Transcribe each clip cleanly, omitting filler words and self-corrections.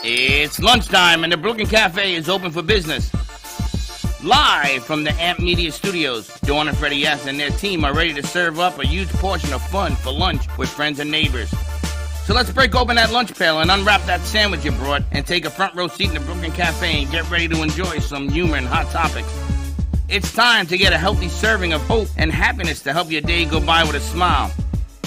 It's lunchtime and the Brooklyn Cafe is open for business. Live from the Amp Media Studios, Dawn and Freddie S. and their team are ready to serve up a huge portion of fun for lunch with friends and neighbors. So let's break open that lunch pail and unwrap that sandwich you brought and take a front row seat in the Brooklyn Cafe and get ready to enjoy some humor and hot topics. It's time to get a healthy serving of hope and happiness to help your day go by with a smile.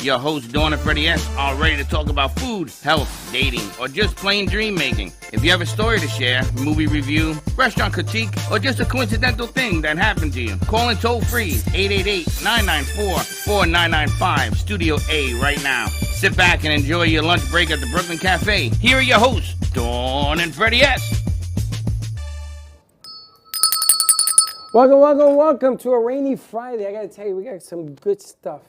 Your hosts, Dawn and Freddie S., are ready to talk about food, health, dating, or just plain dream making. If you have a story to share, movie review, restaurant critique, or just a coincidental thing that happened to you, call in toll free 888-994-4995, Studio A right now. Sit back and enjoy your lunch break at the Brooklyn Cafe. Here are your hosts, Dawn and Freddie S. Welcome to a rainy Friday. I gotta tell you, we got some good stuff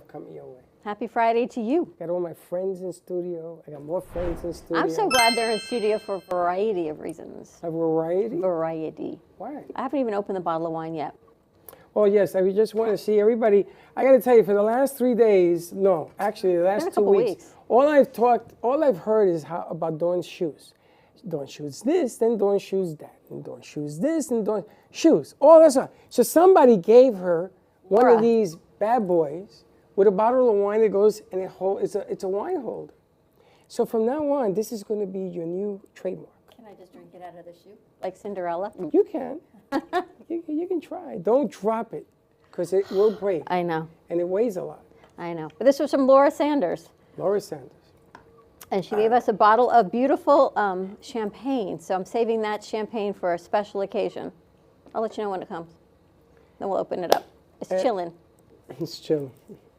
coming your way. Happy Friday to you. Got all my friends in studio. I got more friends in studio. I'm so glad they're in studio for a variety of reasons. A variety? Variety. Why? I haven't even opened the bottle of wine yet. Oh, yes. I just want to see everybody. I got to tell you, for the last 3 days, no, actually the last 2 weeks, all I've heard is about Dawn's shoes. Dawn shoes this, then Dawn shoes that, and Dawn shoes this, and Dawn shoes. All that stuff. So somebody gave her one of these bad boys with a bottle of wine that goes and it's a wine holder. So from now on, this is going to be your new trademark. Can I just drink it out of the shoe? Like Cinderella? You can. you can try. Don't drop it because it will break. I know. And it weighs a lot. I know. But this was from Laura Sanders. Laura Sanders. And she gave us a bottle of beautiful champagne. So I'm saving that champagne for a special occasion. I'll let you know when it comes. Then we'll open it up. It's chilling. He's chilling.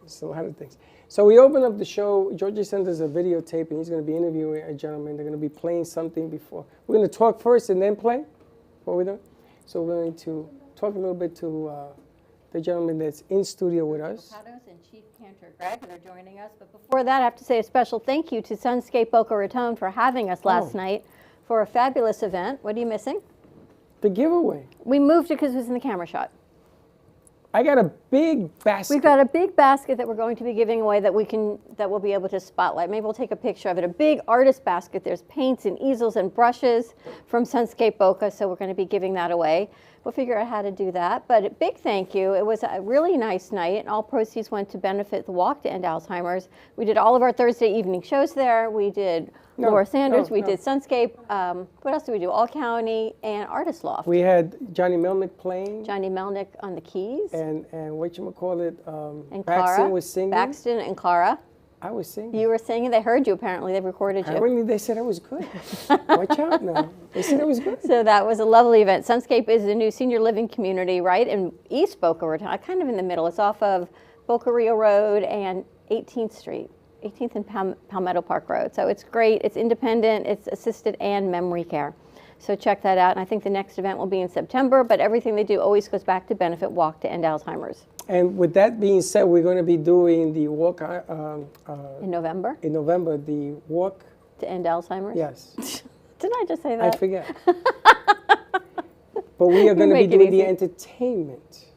It's a lot of things. So we open up the show. Georgie sent us a videotape, and he's going to be interviewing a gentleman. They're going to be playing something before. We're going to talk first and then play. What we're doing. So we're going to talk a little bit to the gentleman that's in studio with us. And Chief Cantor Greg are joining us. But before that, I have to say a special thank you to Sunscape Boca Raton for having us last night for a fabulous event. What are you missing? The giveaway. We moved it because it was in the camera shot. I got a big basket. We've got a big basket that we're going to be giving away that we'll be able to spotlight. Maybe we'll take a picture of it. A big artist basket. There's paints and easels and brushes from Sunscape Boca, so we're going to be giving that away. We'll figure out how to do that. But a big thank you. It was a really nice night, and all proceeds went to benefit the Walk to End Alzheimer's. We did all of our Thursday evening shows there. We did Laura Sanders. We did Sunscape. What else did we do? All County and Artist Loft. We had Johnny Melnick playing. Johnny Melnick on the keys. And whatchamacallit, and Braxton Clara was singing. Braxton and Clara. I was singing. You were singing. They heard you, apparently. They recorded you. Apparently, they said I was good. Watch out now. They said I was good. So that was a lovely event. Sunscape is a new senior living community, right, in East Boca Raton, kind of in the middle. It's off of Boca Rio Road and 18th Street. 18th and Palmetto Park Road. So it's great. It's independent. It's assisted and memory care. So check that out. And I think the next event will be in September, but everything they do always goes back to benefit Walk to End Alzheimer's. And with that being said, we're going to be doing the walk in November? In November, the walk to end Alzheimer's? Yes. Didn't I just say that? I forget. But we are going to be doing the entertainment.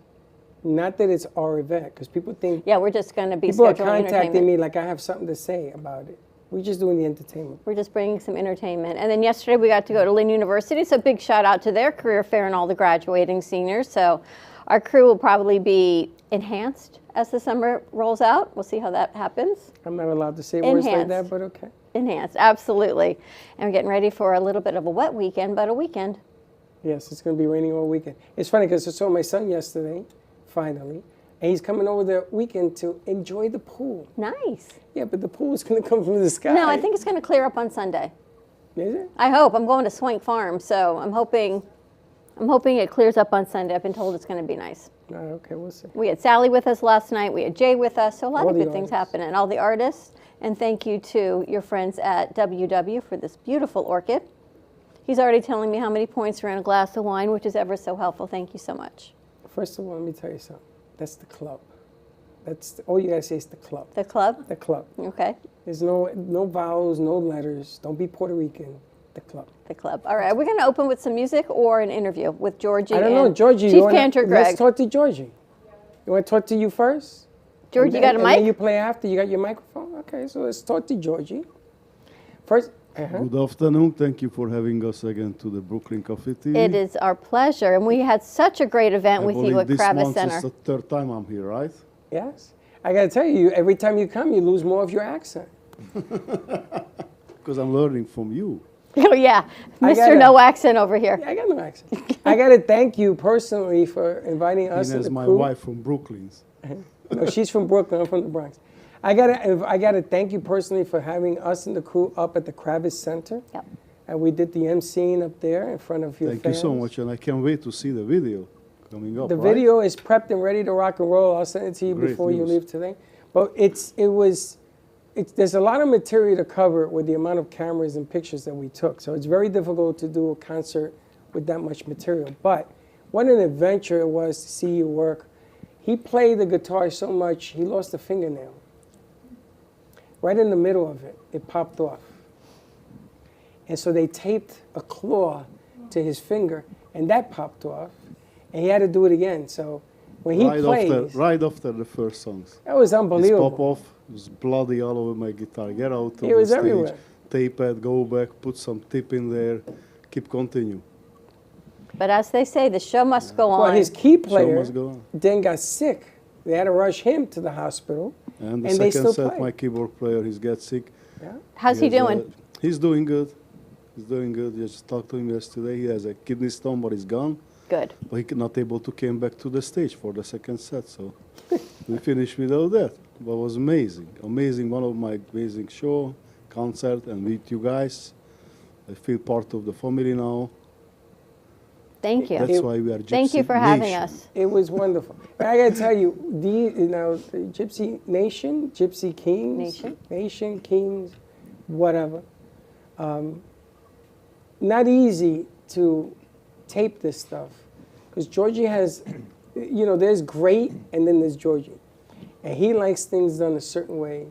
Not that it's our event, because people think... Yeah, we're just going to be people are contacting me like I have something to say about it. We're just doing the entertainment. We're just bringing some entertainment. And then yesterday we got to go to Lynn University, so big shout out to their career fair and all the graduating seniors. So our crew will probably be enhanced as the summer rolls out. We'll see how that happens. I'm not allowed to say words like that, but okay. Enhanced, absolutely. And we're getting ready for a little bit of a wet weekend, but a weekend. Yes, it's going to be raining all weekend. It's funny because I saw my son yesterday, finally, and he's coming over the weekend to enjoy the pool. Nice. Yeah, but the pool is going to come from the sky. No, I think it's going to clear up on Sunday. Is it? I hope. I'm going to Swank Farm, so I'm hoping it clears up on Sunday. I've been told it's going to be nice. Okay, we'll see. We had Sally with us last night. We had Jay with us. So a lot all of good things happening. All the artists. And thank you to your friends at WW for this beautiful orchid. He's already telling me how many points are in a glass of wine, which is ever so helpful. Thank you so much. First of all, let me tell you something. That's the club. All you got to say is the club. The club? The club. Okay. There's no vowels, no letters. Don't be Puerto Rican. The club. The club. All right. Are we going to open with some music or an interview with Georgie? I don't know, Georgie. Chief Cantor Greg. Let's talk to Georgie. You want to talk to you first? Georgie, you got a mic? And then you play after. You got your microphone? Okay, so let's talk to Georgie. First, Good afternoon. Thank you for having us again to the Brooklyn Cafe TV. It is our pleasure, and we had such a great event with you at this Kravis month Center. is the third time I'm here, right? yes. I got to tell you, every time you come, you lose more of your accent. Because I'm learning from you. Oh yeah, I Mr. gotta- No Accent over here. I got no accent. I got to thank you personally for inviting us and Ina's the my crew. wife from Brooklyn. No, she's from Brooklyn. I'm from the Bronx. I gotta thank you personally for having us and the crew up at the Kravis Center. Yep. And we did the emceeing up there in front of your Thank fans. you so much, and I can't wait to see the video coming up. The right? video is prepped and ready to rock and roll. I'll send it to you Great before you news. leave today. But there's a lot of material to cover with the amount of cameras and pictures that we took. So it's very difficult to do a concert with that much material. But what an adventure it was to see you work. He played the guitar so much, he lost a fingernail. Right in the middle of it, it popped off. And so they taped a claw to his finger, and that popped off. And he had to do it again. So when he plays, right after the first songs. that was It's unbelievable. pop off. It was bloody all over my guitar. Get out of It the was stage. everywhere. Tape it, go back, put some tip in there, keep continue. But as they say, the show must go on. Well, his key Show player must go on. then got sick. They had to rush him to the hospital. And the And they second still set, play. my keyboard player, he's got sick. Yeah. How's he has, doing? He's doing good. He's doing good. I just talked to him yesterday. He has a kidney stone, but it's gone. Good. But he's not able to came back to the stage for the second set. So we finished without that. But it was amazing. Amazing. One of my amazing show, concert, and with you guys. I feel part of the family now. Thank you. That's why we are Gypsy Thank you for having Nation. us. It was wonderful. But I got to tell you, the Gypsy Nation, Gypsy Kings, Nation. Kings, whatever. Not easy to tape this stuff because Georgie has, there's great and then there's Georgie. And he likes things done a certain way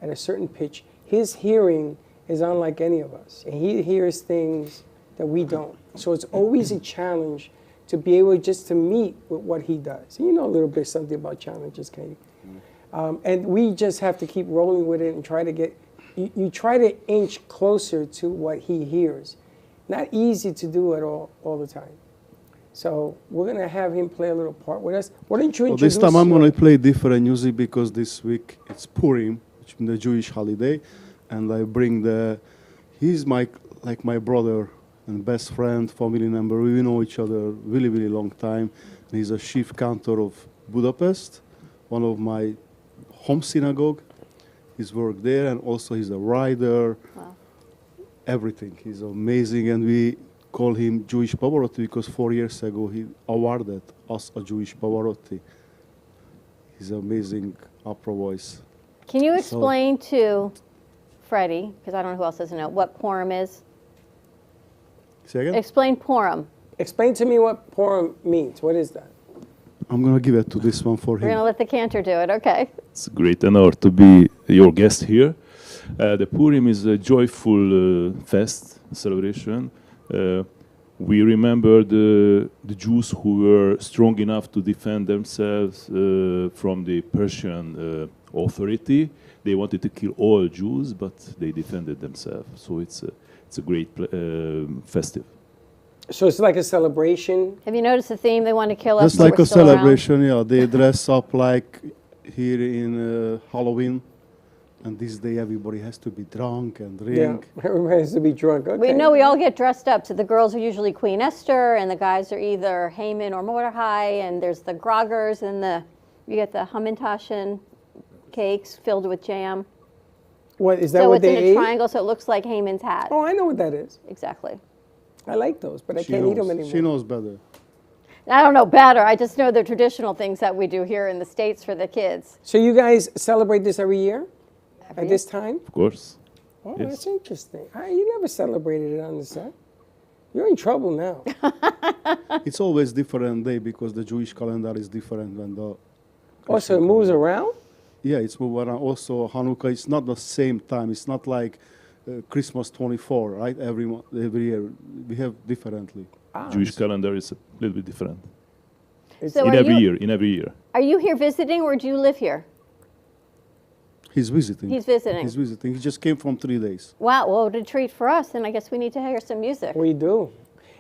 at a certain pitch. His hearing is unlike any of us. And he hears things that we don't. So it's always a challenge to be able just to meet with what he does. You know a little bit something about challenges, Katie. And we just have to keep rolling with it and try to get, you try to inch closer to what he hears. Not easy to do at all the time. So we're going to have him play a little part with us. Why don't you Well, introduce this time I'm your- going to play different music because this week it's Purim, which is the Jewish holiday, and I bring he's my brother and best friend, family member. We know each other really, really long time. And he's a chief cantor of Budapest, one of my home synagogue. He's worked there, and also he's a writer. Wow. Everything. He's amazing, and we call him Jewish Pavarotti because 4 years ago he awarded us a Jewish Pavarotti. He's an amazing opera voice. Can you So- explain to Freddie, because I don't know who else doesn't know, what Purim is? Say again? Explain Purim. Explain to me what Purim means. What is that? I'm going to give it to this one for We're going to him. let the cantor do it, okay? It's a great honor to be your guest here. The Purim is a joyful fest celebration. We remember the Jews who were strong enough to defend themselves from the Persian authority. They wanted to kill all Jews, but they defended themselves. So it's a great festive. So it's like a celebration. Have you noticed the theme? They want to kill us, Just but like we're a still around. celebration, yeah. They dress up like here in Halloween. And this day everybody has to be drunk and drink. Yeah, everybody has to be drunk. Okay. We know we all get dressed up. So the girls are usually Queen Esther, and the guys are either Haman or Mordecai, and there's the groggers, and you get the Hamantaschen cakes filled with jam. What is that? So what it's in they a ate? triangle, so it looks like Haman's hat. Oh, I know what that is. Exactly. I like those, but I She can't eat them knows. anymore. She knows better. I don't know better. I just know the traditional things that we do here in the States for the kids. So you guys celebrate this every year at this time? Of course. Oh, Yes. that's interesting. You never celebrated it on the set. You're in trouble now. It's always different day because the Jewish calendar is different than the Oh, so it moves around? Yeah, it's moving around. Also, Hanukkah, it's not the same time. It's not like Christmas 24, right? Every year. We have differently. Jewish calendar is a little bit different. So In are every you, year, in every year. Are you here visiting, or do you live here? He's visiting. He's visiting. He's visiting. He just came from 3 days. Wow, well, what a treat for us, and I guess we need to hear some music. We do.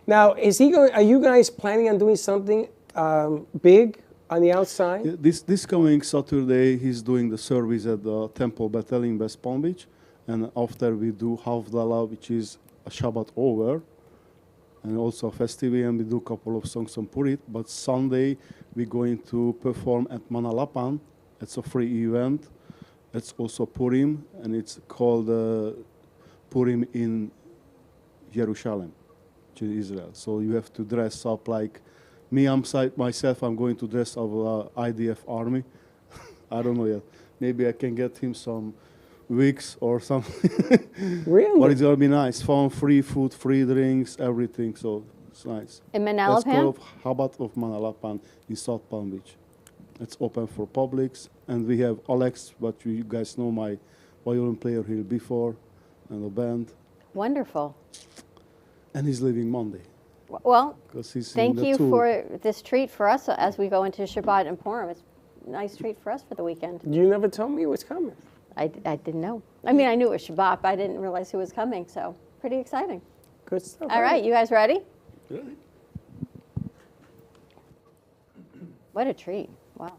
Now, is he going? Are you guys planning on doing something big on the outside? Yeah, this coming Saturday, he's doing the service at the Temple Bethel in West Palm Beach, and after we do Havdalah, which is a Shabbat over, and also a festivity, and we do a couple of songs on Purit. But Sunday, we're going to perform at Manalapan. It's a free event. It's also Purim, and it's called Purim in Jerusalem, which is Israel. So you have to dress up like me. Myself, I'm going to dress up IDF army. I don't know yet. Maybe I can get him some wigs or something. Really? But it's gonna be nice. Fun, free food, free drinks, everything. So it's nice. In It's Manalapan? called Chabad of Manalapan in South Palm Beach. It's open for publics, and we have Alex, what you guys know, my violin player here before, and the band, Wonderful. and he's leaving Monday Well, because he's thank in the you tour. for this treat for us as we go into Shabbat and Purim. It's a nice treat for us for the weekend. You never told me it was coming. I didn't know. I mean, I knew it was Shabbat, but I didn't realize who was coming, so pretty exciting. Good stuff. All right, you guys ready? Really? What a treat. Wow.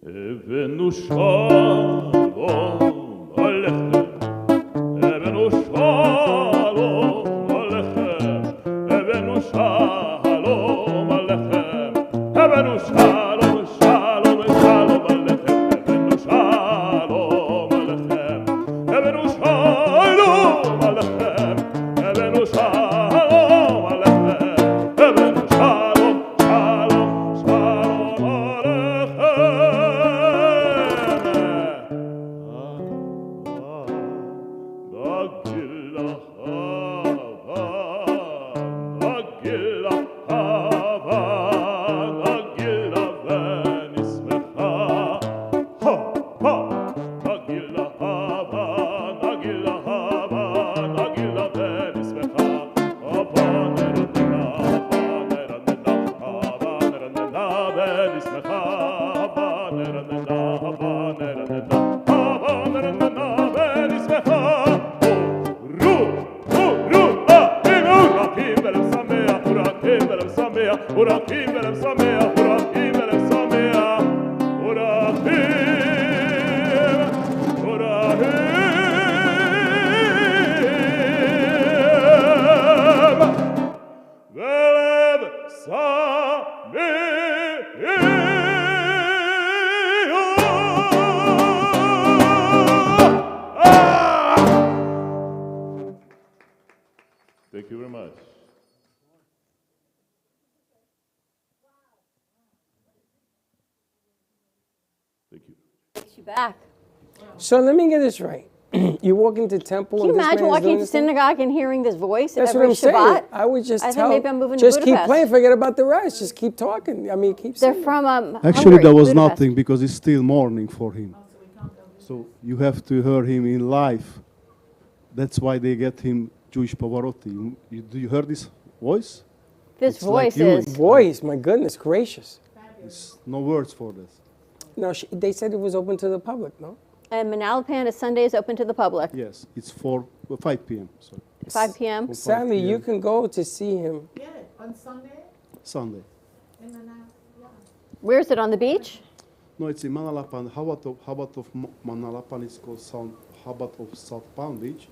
הבאנו שלום עליכם, הבאנו שלום עליכם, הבאנו שלום עליכם, הבאנו שלום, שלום, שלום עליכם, הבאנו שלום עליכם, הבאנו שלום עליכם, הבאנו שלום עליכם, הבאנו שלום, שלום, שלום Thank you very much. Thank you. Takes you back. So let me get this right. You walk into temple. Can you and this imagine man is walking doing into this thing? synagogue and hearing this voice That's every what I'm Shabbat? saying. I would just I think tell. maybe I'm moving to Just keep Budapest. playing. Forget about the rest. Just keep talking. I mean, keep They're singing. from Actually, Hungary, there was Budapest. nothing because it's still morning for him. So you have to hear him in live. That's why they get him Jewish Pavarotti. Do you hear this voice? This It's like voice you. is. Voice, my goodness gracious. There's no words for this. No, they said it was open to the public, no? And Manalapan is Sundays open to the public. Yes, it's 5 p.m. Sorry, 5 p.m. For 5 Sally, you p.m. can go to see him. Yeah, on Sunday, Sunday. and then yeah. Where is it, on the beach? No, it's in Manalapan. Chabad of Manalapan is called Chabad of South Palm Beach.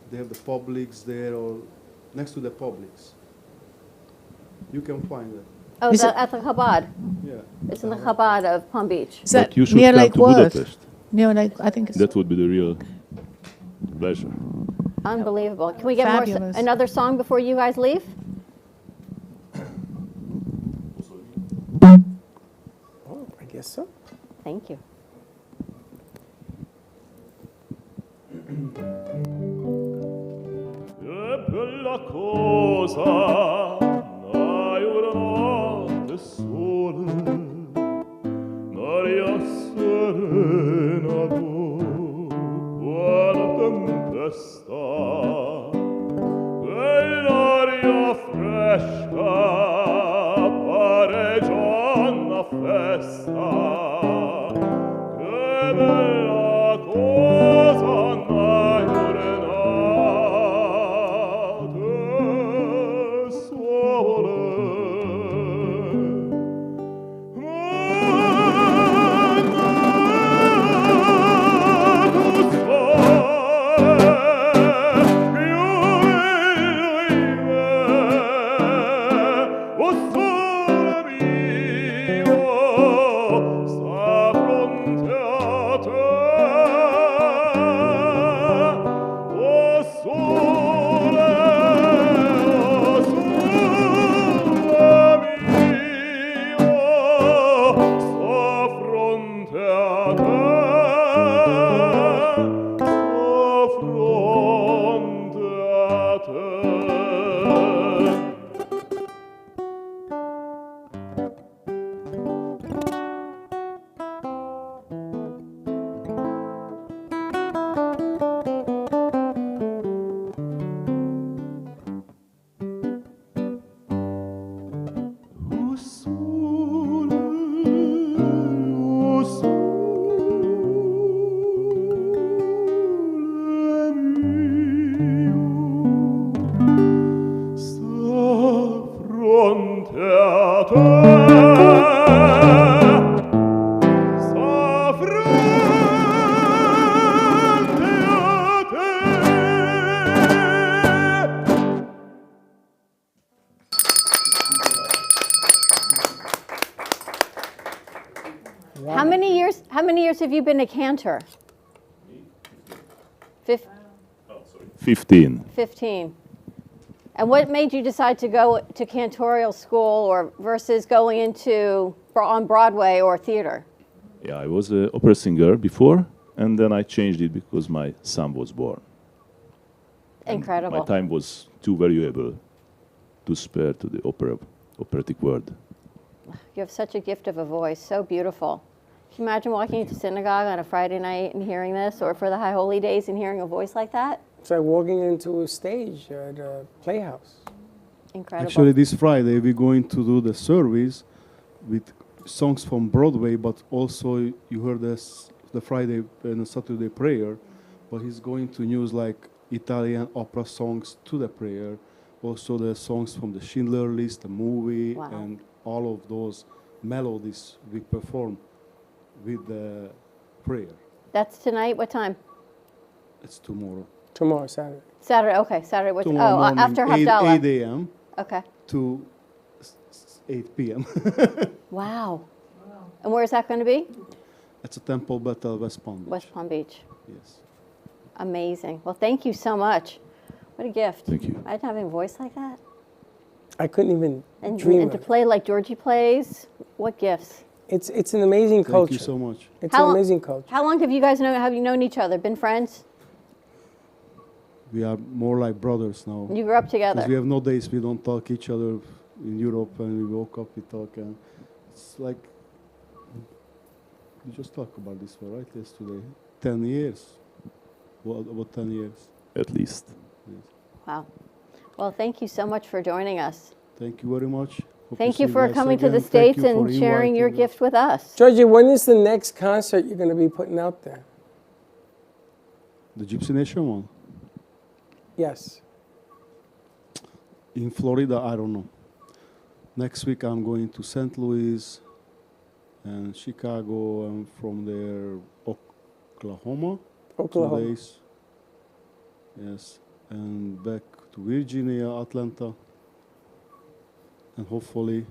They have the Publix there, or next to the Publix. You can find it. Oh, Is it- at the Chabad. Yeah. It's in the Chabad of Palm Beach. Is that But you should near come Lake to Worth? Budapest. Near Lake, I think it's. That would be the real pleasure. Unbelievable. Can we get Fabulous. another song before you guys leave? Oh, I guess so. Thank you. Che bella cosa, hai una notte sola, l'aria serena dopo una tempesta, e How many years have you been a cantor? 15. 15. And what made you decide to go to cantorial school or versus going into on Broadway or theater? Yeah, I was an opera singer before, and then I changed it because my son was born. Incredible. My time was too valuable to spare to the operatic world. You have such a gift of a voice, so beautiful. Can you imagine walking into synagogue on a Friday night and hearing this, or for the High Holy Days and hearing a voice like that? It's like walking into a stage at a playhouse. Incredible. Actually, this Friday we're going to do the service with songs from Broadway, but also you heard this the Friday and the Saturday prayer, but he's going to use like Italian opera songs to the prayer, also the songs from the Schindler List, the movie, Wow. and all of those melodies we perform with the prayer. That's tonight. What time? It's tomorrow. Tomorrow, Saturday. Saturday. Okay, Saturday. What? Tomorrow morning, After 8 Havdalah. a.m. Okay. to 8 p.m. Wow. And where is that going to be? It's a Temple Bethel, West Palm Beach. West Palm Beach. Yes. Amazing. Well, thank you so much. What a gift. Thank you. I'd have a voice like that. I couldn't even And, dream and of to it. play like Georgie plays. What gifts. It's an amazing Thank culture. you so much. It's How an long- amazing culture. How long have you known each other? Been friends? We are more like brothers now. You grew up Because together. we have no days we don't talk each other in Europe, and we woke up, we talk, and it's like we just talked about this one, right? Yesterday, 10 years. Well, about 10 years. At least. Yes. Wow. Well, thank you so much for joining us. Thank you very much. Hope Thank see you for guys coming to the again. Thank States you for and sharing your inviting us. gift with us. Georgie, when is the next concert you're going to be putting out there? The Gypsy Nation one. Yes. In Florida, I don't know. Next week I'm going to St. Louis and Chicago, and from there Oklahoma. Oklahoma. 2 days. Yes, and back to Virginia, Atlanta, and hopefully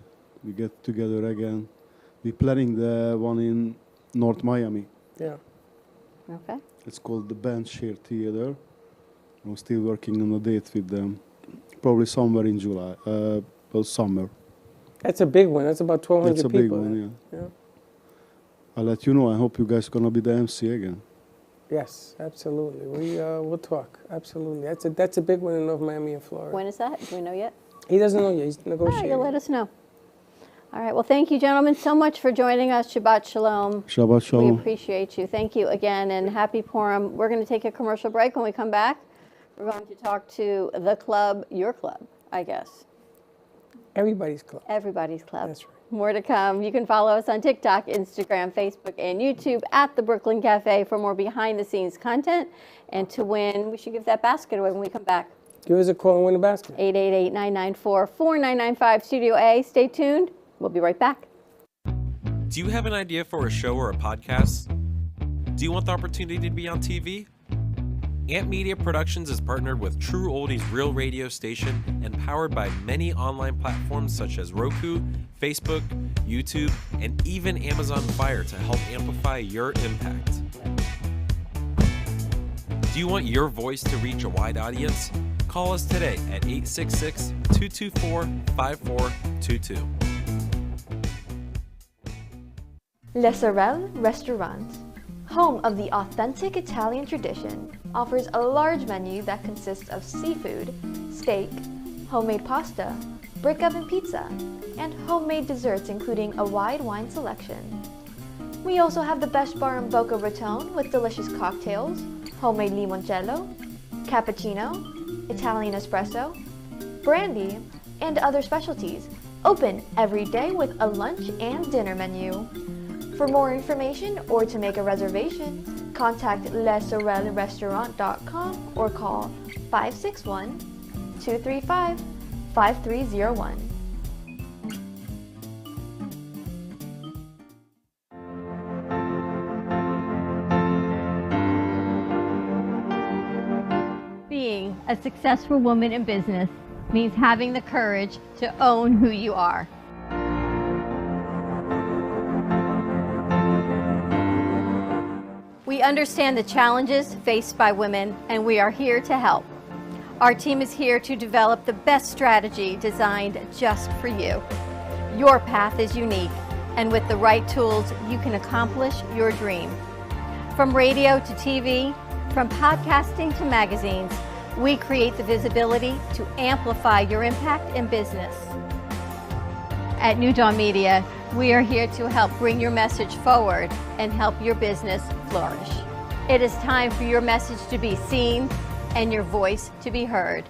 we get together again. We're planning the one in North Miami. Yeah. Okay. It's called the Band Share Theater. I'm still working on a date with them. Probably somewhere in July, well, summer. That's a big one. That's about 1,200 That's a people. big one, yeah. Yeah. I'll let you know. I hope you guys gonna be the MC again. Yes, absolutely. We'll talk. Absolutely. That's a big one in North Miami and Florida. When is that? Do we know yet? He doesn't know yet. He's Oh, negotiating. you'll let us know. All right. Well, thank you, gentlemen, so much for joining us. Shabbat Shalom. Shabbat We Shalom. appreciate you. Thank you again, and happy Purim. We're going to take a commercial break. When we come back, we're going to talk to the club, your club, I guess. Everybody's Club. Everybody's Club. That's right. More to come. You can follow us on TikTok, Instagram, Facebook, and YouTube at The Brooklyn Cafe for more behind-the-scenes content. And to win, we should give that basket away when we come back. Give us a call and win a basket. 888-994-4995, Studio A. Stay tuned. We'll be right back. Do you have an idea for a show or a podcast? Do you want the opportunity to be on TV? Amp Media Productions is partnered with True Oldies Real Radio Station and powered by many online platforms such as Roku, Facebook, YouTube, and even Amazon Fire to help amplify your impact. Do you want your voice to reach a wide audience? Call us today at 866-224-5422. Le Sorel Restaurant, home of the authentic Italian tradition, offers a large menu that consists of seafood, steak, homemade pasta, brick oven pizza, and homemade desserts including a wide wine selection. We also have the best bar in Boca Raton with delicious cocktails, homemade limoncello, cappuccino, Italian espresso, brandy, and other specialties, open every day with a lunch and dinner menu. For more information or to make a reservation, contact lesorelrestaurant.com or call 561-235-5301. Being a successful woman in business means having the courage to own who you are. We understand the challenges faced by women, and we are here to help. Our team is here to develop the best strategy designed just for you. Your path is unique, and with the right tools, you can accomplish your dream. From radio to TV, from podcasting to magazines, we create the visibility to amplify your impact in business. At New Dawn Media, we are here to help bring your message forward and help your business flourish. It is time for your message to be seen and your voice to be heard.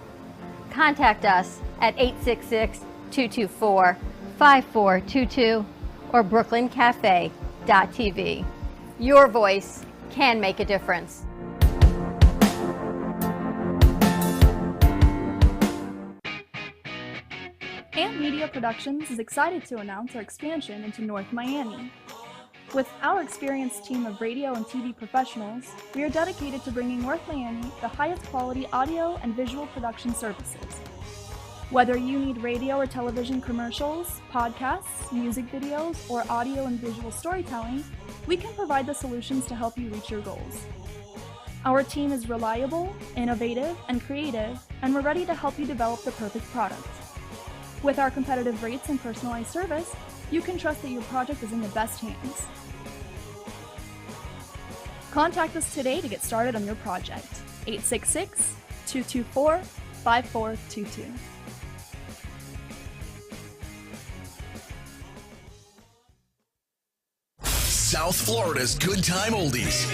Contact us at 866-224-5422 or brooklyncafe.tv. Your voice can make a difference. Amp Media Productions is excited to announce our expansion into North Miami. With our experienced team of radio and TV professionals, we are dedicated to bringing North Miami the highest quality audio and visual production services. Whether you need radio or television commercials, podcasts, music videos, or audio and visual storytelling, we can provide the solutions to help you reach your goals. Our team is reliable, innovative, and creative, and we're ready to help you develop the perfect product. With our competitive rates and personalized service, you can trust that your project is in the best hands. Contact us today to get started on your project. 866-224-5422. South Florida's Good Time Oldies.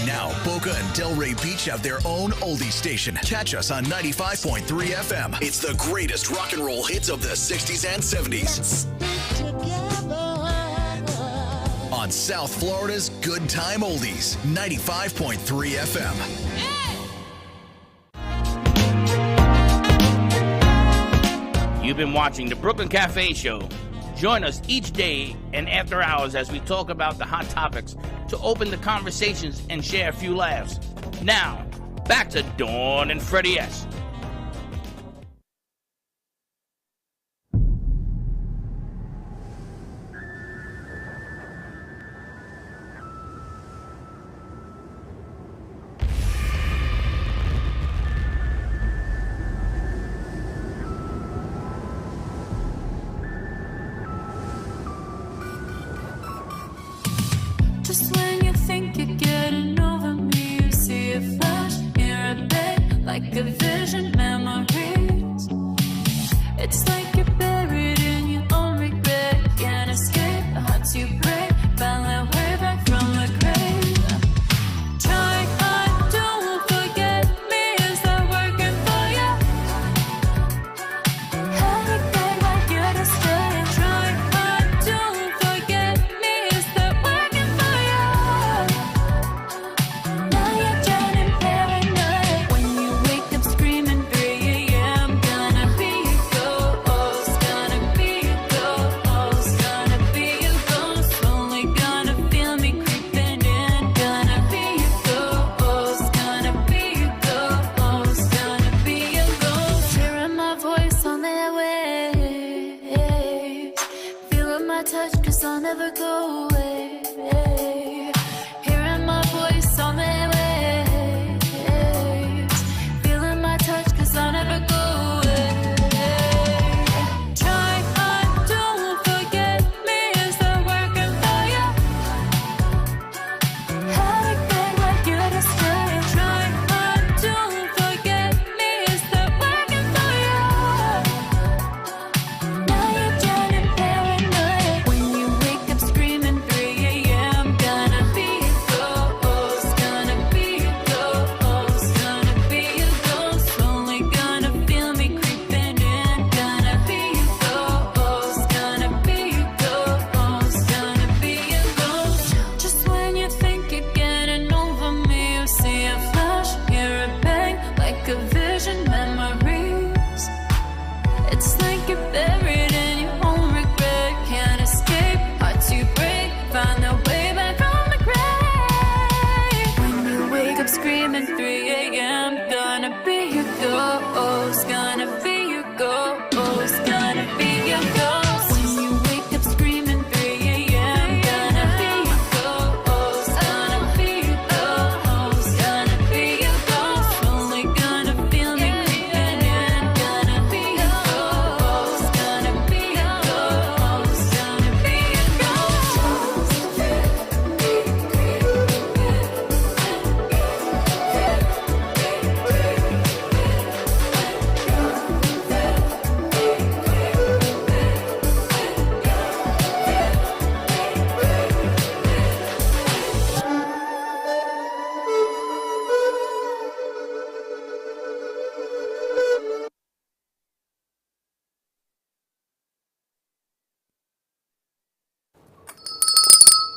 Now, Boca and Delray Beach have their own oldie station. Catch us on 95.3 FM. It's the greatest rock and roll hits of the 60s and 70s. On South Florida's Good Time Oldies, 95.3 FM. You've been watching the Brooklyn Cafe Show. Join us each day and after hours as we talk about the hot topics to open the conversations and share a few laughs. Now, back to Dawn and Freddie S. Just when you think you're getting over me, you see a flash, hear a bit like a vision.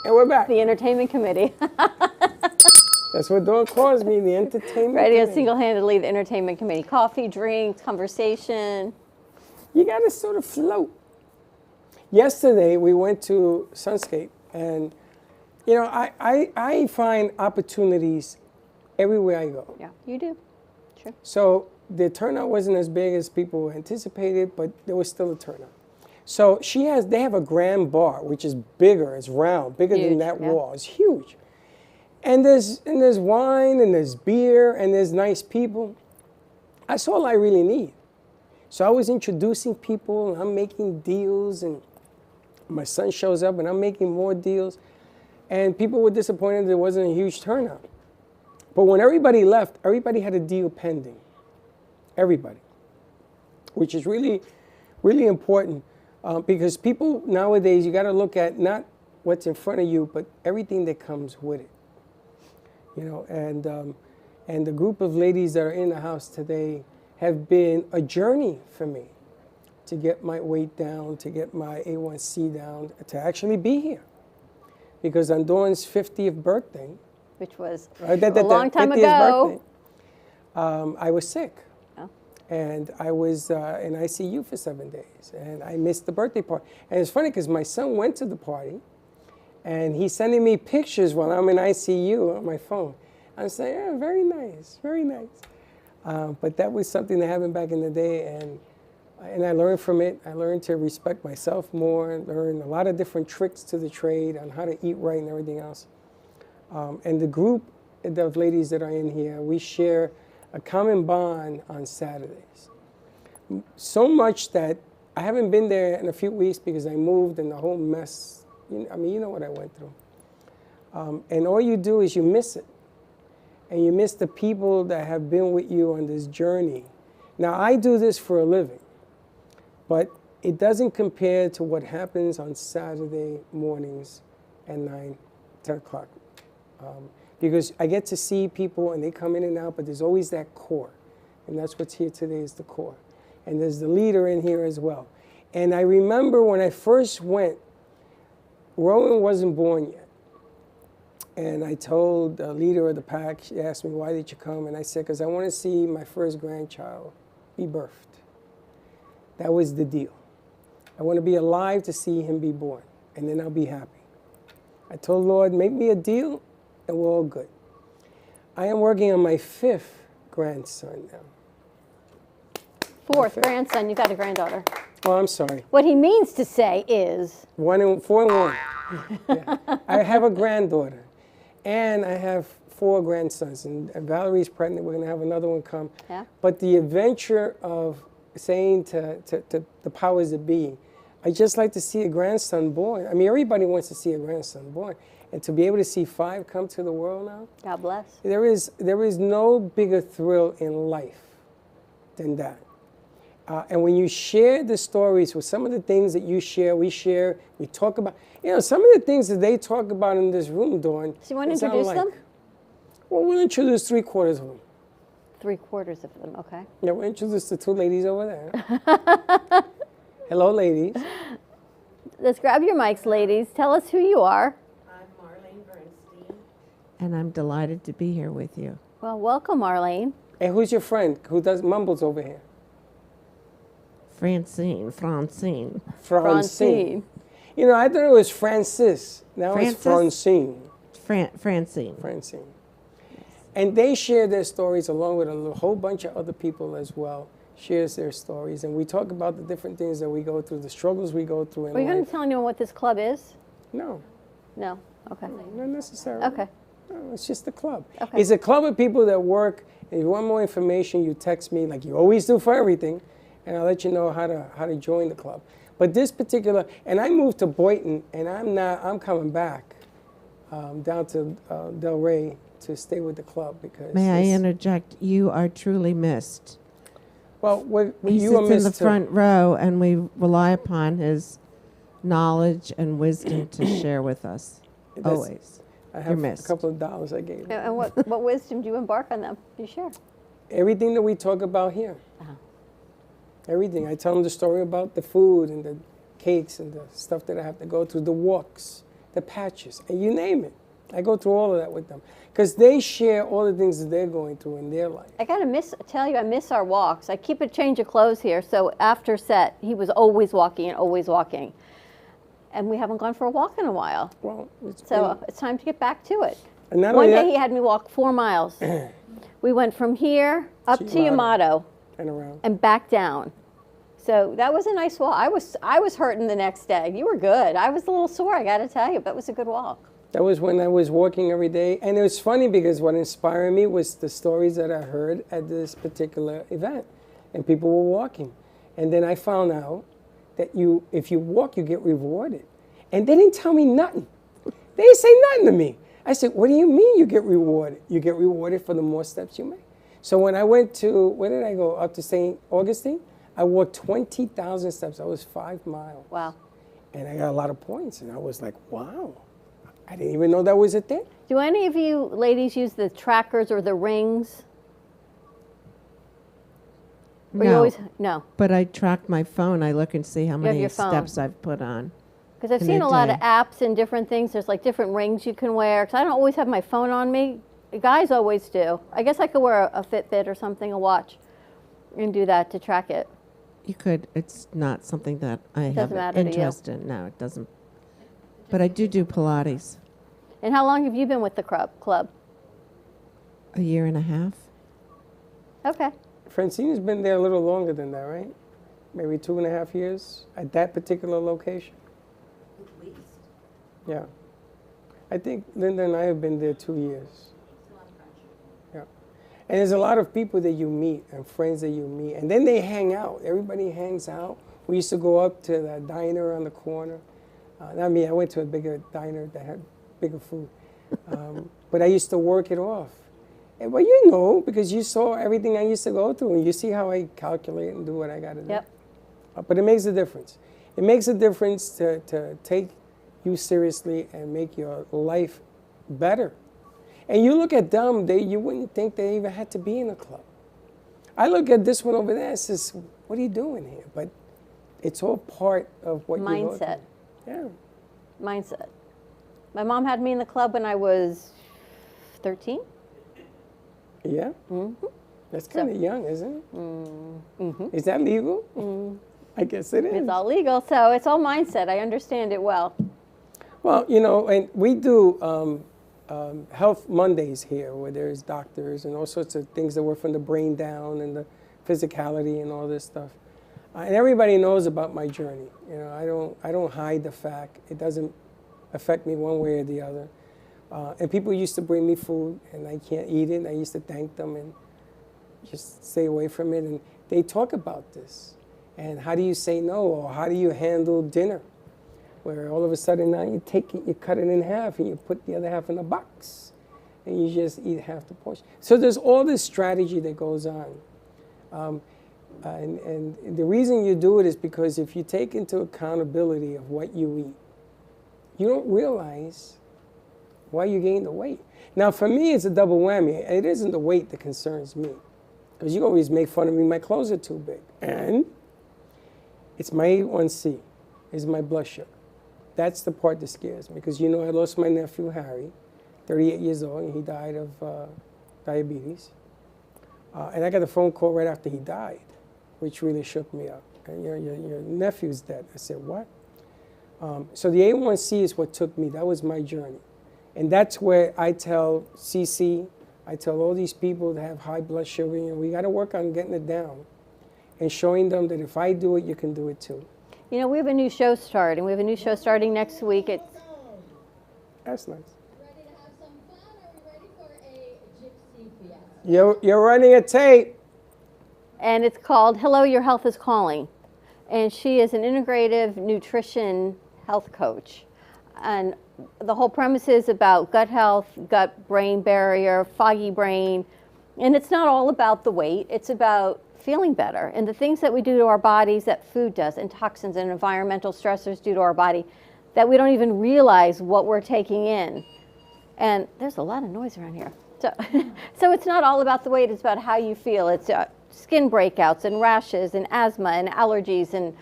And we're back. The entertainment committee. That's what Dawn calls me, the entertainment Radio committee. single-handedly the entertainment committee. Coffee, drinks, conversation. You got to sort of float. Yesterday, we went to Sunscape, and, you know, I find opportunities everywhere I go. Yeah, you do. Sure. So the turnout wasn't as big as people anticipated, but there was still a turnout. So they have a grand bar, which is bigger, it's round, bigger than Huge, that yeah. wall. It's huge. And there's wine, and there's beer, and there's nice people. That's all I really need. So I was introducing people, and I'm making deals, and my son shows up, and I'm making more deals. And people were disappointed there wasn't a huge turnout. But when everybody left, everybody had a deal pending. Everybody. Which is really, really important. Because people nowadays, you got to look at not what's in front of you, but everything that comes with it. You know, and the group of ladies that are in the house today have been a journey for me to get my weight down, to get my A1C down, to actually be here. Because on Dawn's 50th birthday, Which was a long time ago. I was sick. Oh. And I was in ICU for 7 days. And I missed the birthday party. And it's funny because my son went to the party. And he's sending me pictures while I'm in ICU on my phone. I'm saying, yeah, very nice, very nice. But that was something that happened back in the day. And I learned from it. I learned to respect myself more, learn a lot of different tricks to the trade on how to eat right and everything else. And the group of ladies that are in here, we share a common bond on Saturdays. So much that I haven't been there in a few weeks because I moved and the whole mess. I mean, you know what I went through. And all you do is you miss it. And you miss the people that have been with you on this journey. Now, I do this for a living, but it doesn't compare to what happens on Saturday mornings at 9, 10 o'clock. Because I get to see people and they come in and out, but there's always that core. And that's what's here today is the core. And there's the leader in here as well. And I remember when I first went, Rowan wasn't born yet. And I told the leader of the pack, she asked me, why did you come? And I said, because I want to see my first grandchild be birthed. That was the deal. I want to be alive to see him be born, and then I'll be happy. I told Lord, make me a deal, and we're all good. I am working on my 5th grandson now. 4th grandson, you got a granddaughter. Oh, I'm sorry. What he means to say is 4 and 1. Yeah. I have a granddaughter, and I have 4 grandsons, and Valerie's pregnant. We're going to have another one come. Yeah. But the adventure of saying to the powers that be, I just like to see a grandson born. I mean, everybody wants to see a grandson born, and to be able to see 5 come to the world now. God bless. There is no bigger thrill in life than that. And when you share the stories with some of the things that you share, we talk about, some of the things that they talk about in this room, Dawn. So you want to introduce them? Well, we'll introduce 3/4 of them. 3/4 of them, okay. Yeah, we'll introduce the 2 ladies over there. Hello, ladies. Let's grab your mics, ladies. Tell us who you are. I'm Marlene Bernstein. And I'm delighted to be here with you. Well, welcome, Marlene. And who's your friend who does mumbles over here? Francine. Francine. I thought it was Francis. Now it's Francine. Francine. Francine. And they share their stories along with a whole bunch of other people as well. Shares their stories. And we talk about the different things that we go through, the struggles we go through in life. Are you going to tell anyone what this club is? No. No? Okay. Not necessarily. Okay. No, it's just a club. Okay. It's a club of people that work. If you want more information, you text me like you always do for everything. And I'll let you know how to join the club. But this particular, and I moved to Boynton, and I'm coming back down to Delray to stay with the club because. May I interject? You are truly missed. Well, he you are sits in the front row, and we rely upon his knowledge and wisdom to share with us. Always. I have a couple of dollars I gave. And what wisdom do you embark on them? Do you share? Everything that we talk about here. Uh-huh. Everything. I tell them the story about the food and the cakes and the stuff that I have to go through, the walks the patches, and you name it. I go through all of that with them because they share all the things that they're going through in their life. I gotta tell you, I miss our walks. I keep a change of clothes here, so after set, he was always walking and always walking. And we haven't gone for a walk in a while. Well, it's time to get back to it. And one day he had me walk 4 miles. We went from here up to Yamato and around and back down. So that was a nice walk. I was hurting the next day. You were good. I was a little sore, I got to tell you, but it was a good walk. That was when I was walking every day. And it was funny because what inspired me was the stories that I heard at this particular event. And people were walking. And then I found out that if you walk, you get rewarded. And they didn't tell me nothing. They didn't say nothing to me. I said, what do you mean you get rewarded? You get rewarded for the more steps you make. So when I went to, where did I go? Up to St. Augustine. I walked 20,000 steps. That was 5 miles. Wow. And I got a lot of points. And I was like, wow. I didn't even know that was a thing. Do any of you ladies use the trackers or the rings? No. But I track my phone. I look and see how many steps I've put on. Because I've seen a lot of apps and different things. There's like different rings you can wear. Because I don't always have my phone on me. The guys always do. I guess I could wear a Fitbit or something, a watch, and do that to track it. You could. It's not something that I have interest in. No, it doesn't. But I do Pilates. And how long have you been with the club? A year and a half. Okay. Francine's been there a little longer than that, right? Maybe 2.5 years at that particular location. At least. Yeah. I think Linda and I have been there 2 years. Yeah. And there's a lot of people that you meet and friends that you meet. And then they hang out. Everybody hangs out. We used to go up to the diner on the corner. Not me, I went to a bigger diner that had bigger food. But I used to work it off. And, well, you know, because you saw everything I used to go through, and you see how I calculate and do what I got to do. Yep. But it makes a difference. It makes a difference to take you seriously and make your life better. And you look at them, you wouldn't think they even had to be in a club. I look at this one over there and says, what are you doing here? But it's all part of what you go through. Mindset. Yeah. Mindset. My mom had me in the club when I was 13. Yeah? Mm-hmm. That's kind of young, isn't it? Mm-hmm. Is that legal? Mm. I guess it is. It's all legal, so it's all mindset. I understand it well. Well, you know, and we do Health Mondays here where there's doctors and all sorts of things that work from the brain down and the physicality and all this stuff. And everybody knows about my journey. You know, I don't hide the fact. It doesn't affect me one way or the other. And people used to bring me food, and I can't eat it. And I used to thank them and just stay away from it. And they talk about this. And how do you say no? Or how do you handle dinner? Where all of a sudden now you take it, you cut it in half, and you put the other half in a box. And you just eat half the portion. So there's all this strategy that goes on. And the reason you do it is because if you take into accountability of what you eat, you don't realize why you gain the weight. Now, for me, it's a double whammy. It isn't the weight that concerns me, because you always make fun of me, my clothes are too big. And it's my A1C, it's my blood sugar. That's the part that scares me, because you know I lost my nephew, Harry, 38 years old, and he died of diabetes. And I got a phone call right after he died, which really shook me up. And your nephew's dead. I said, what? So the A1C is what took me. That was my journey. And that's where I tell CC, I tell all these people that have high blood sugar, you know, we got to work on getting it down and showing them that if I do it, you can do it too. You know, we have a new show starting. We have a new show starting next week. That's nice. Ready to have some fun, or are we ready for a gypsy fiesta? You're running a tape. And it's called Hello, Your Health is Calling. And she is an integrative nutrition health coach. And the whole premise is about gut health, gut-brain barrier, foggy brain. And it's not all about the weight. It's about feeling better and the things that we do to our bodies that food does, and toxins and environmental stressors do to our body, that we don't even realize what we're taking in. And there's a lot of noise around here. So it's not all about the weight. It's about how you feel. It's skin breakouts and rashes and asthma and allergies and